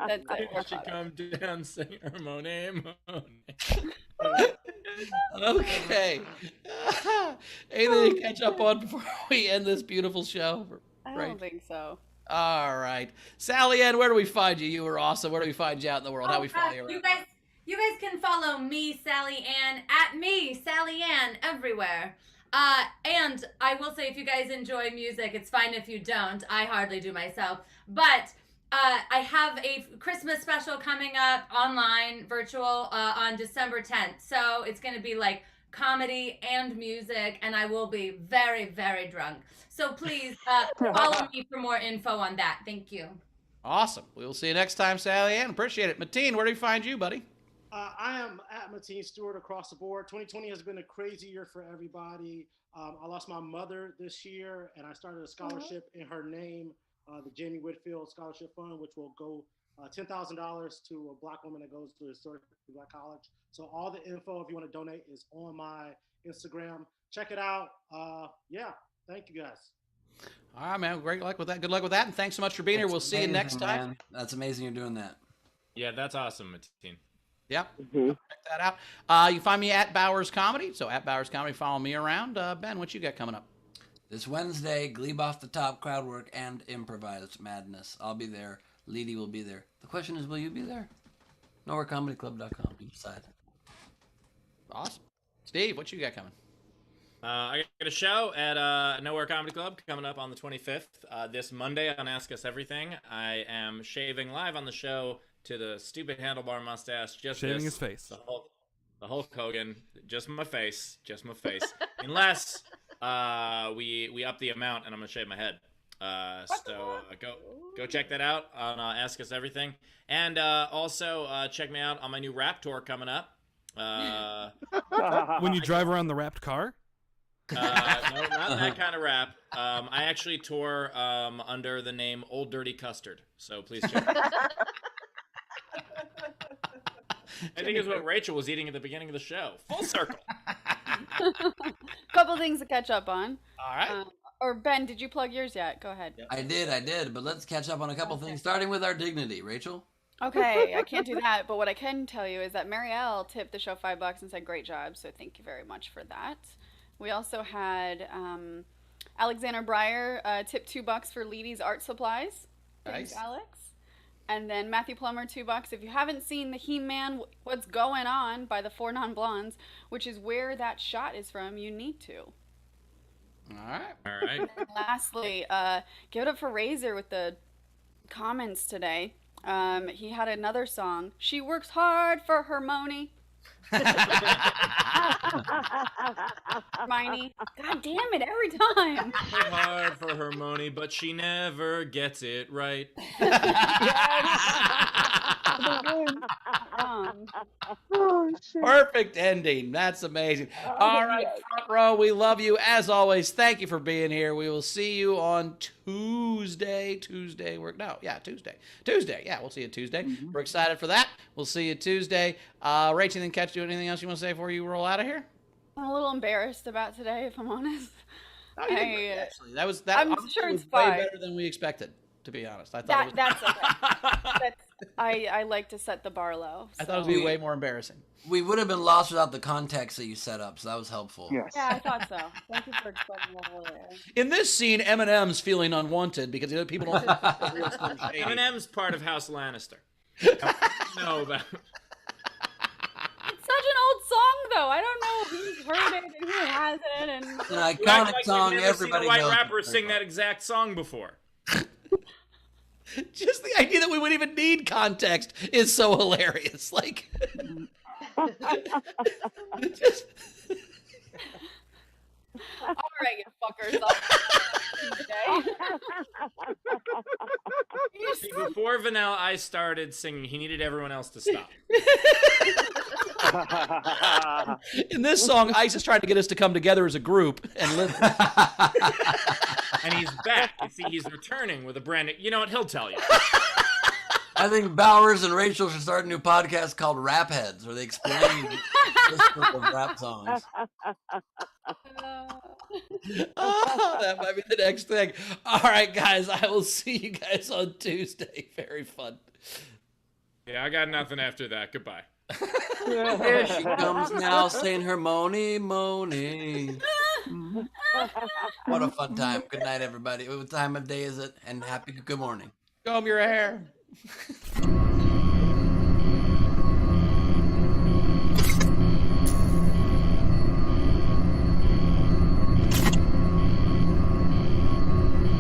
That's it. She come down, sing Hermione Moni. Okay. Anything to catch up on before we end this beautiful show? I Right. don't think so. All right. Sally Ann, where do we find you? You were awesome. Where do we find you out in the world? How do we follow you around? You guys can follow me, Sally Ann, at me, Sally Ann, everywhere. And I will say, if you guys enjoy music, it's fine if you don't. I hardly do myself. But I have a Christmas special coming up online, virtual, on December 10th. So it's going to be like comedy and music, and I will be very, very drunk. So please follow me for more info on that. Thank you. Awesome. We will see you next time, Sally Ann. Appreciate it. Mateen, where do we find you, buddy? I am at Mateen Stewart across the board. 2020 has been a crazy year for everybody. I lost my mother this year, and I started a scholarship in her name, the Jamie Whitfield Scholarship Fund, which will go $10,000 to a Black woman that goes to a historic Black college. So all the info, if you want to donate, is on my Instagram. Check it out. Yeah, thank you guys. All right, man. Great luck with that. Good luck with that, and thanks so much for being here. We'll see you next time. Man. That's amazing you're doing that. Yeah, that's awesome, Mateen. Yep. Check that out. You can find me at Bowers Comedy. So at Bowers Comedy, follow me around. Ben, what you got coming up? This Wednesday, Gleib off the top, crowd work, and improvised madness. I'll be there. Leedy will be there. The question is, will you be there? NowhereComedyClub.com. You decide. Awesome. Steve, what you got coming? I got a show at Nowhere Comedy Club coming up on the 25th. This Monday on Ask Us Everything, I am shaving live on the show to the stupid handlebar mustache. Just Shaving his face. The Hulk Hogan. Just my face. Just my face. Unless we up the amount and I'm going to shave my head. So go check that out on Ask Us Everything. And also check me out on my new rap tour coming up. When you drive around the wrapped car? No, not that kind of rap. I actually tour under the name Old Dirty Custard, so please check it out. I think it's what Rachel was eating at the beginning of the show. Full circle. Couple things to catch up on. All right. Or Ben, did you plug yours yet? Go ahead. I did, but let's catch up on a couple things, starting with our dignity. Rachel? Okay, I can't do that, but what I can tell you is that Marielle tipped the show $5 and said, great job, so thank you very much for that. We also had Alexander Breyer tip $2 for Leedy's art supplies. Thanks, Nice. Alex. And then Matthew Plummer $2. If you haven't seen the He-Man What's Going On by the Four Non-Blondes, which is where that shot is from, you need to. All right. All right. And lastly, give it up for Razor with the comments today. He had another song. She works hard for Hermione. Hermione. God damn it, every time. Hard for Hermione, but she never gets it right. Perfect ending. That's amazing. All right, front row, we love you. As always, thank you for being here. We will see you on Tuesday. Tuesday. Yeah, we'll see you Tuesday. We're excited for that. We'll see you Tuesday. Rachel, anything else you want to say before you roll out of here? I'm a little embarrassed about today, if I'm honest. No, you did great, actually. I'm sure was it's way fine. better than we expected, to be honest. I thought That's okay. I like to set the bar low. I thought it was going to be way more embarrassing. We would have been lost without the context that you set up, so that was helpful. Yeah, I thought so. Thank you for explaining that earlier. In this scene, Eminem's feeling unwanted because people don't think the real Slim Shady. Eminem's part of House Lannister. No, about. It's such an old song, though. I don't know who's heard it and who hasn't. And It's an iconic song. You've never Everybody seen a white knows. rapper sing that exact song before. Just the idea that we would even need context is so hilarious. Like, just... All right, you fuckers. See, before Vanilla Ice started singing, he needed everyone else to stop. In this song, Ice is trying to get us to come together as a group and live. And he's back. You see, he's returning with a brand new... You know what? He'll tell you. I think Bowers and Rachel should start a new podcast called Rap Heads, where they explain this group of rap songs. Oh, that might be the next thing. All right, guys, I will see you guys on Tuesday. Very fun. Yeah, I got nothing after that. Goodbye. Here she comes now, saying her moany, moany. What a fun time. Good night, everybody. What time of day is it? And happy good morning. Comb your hair.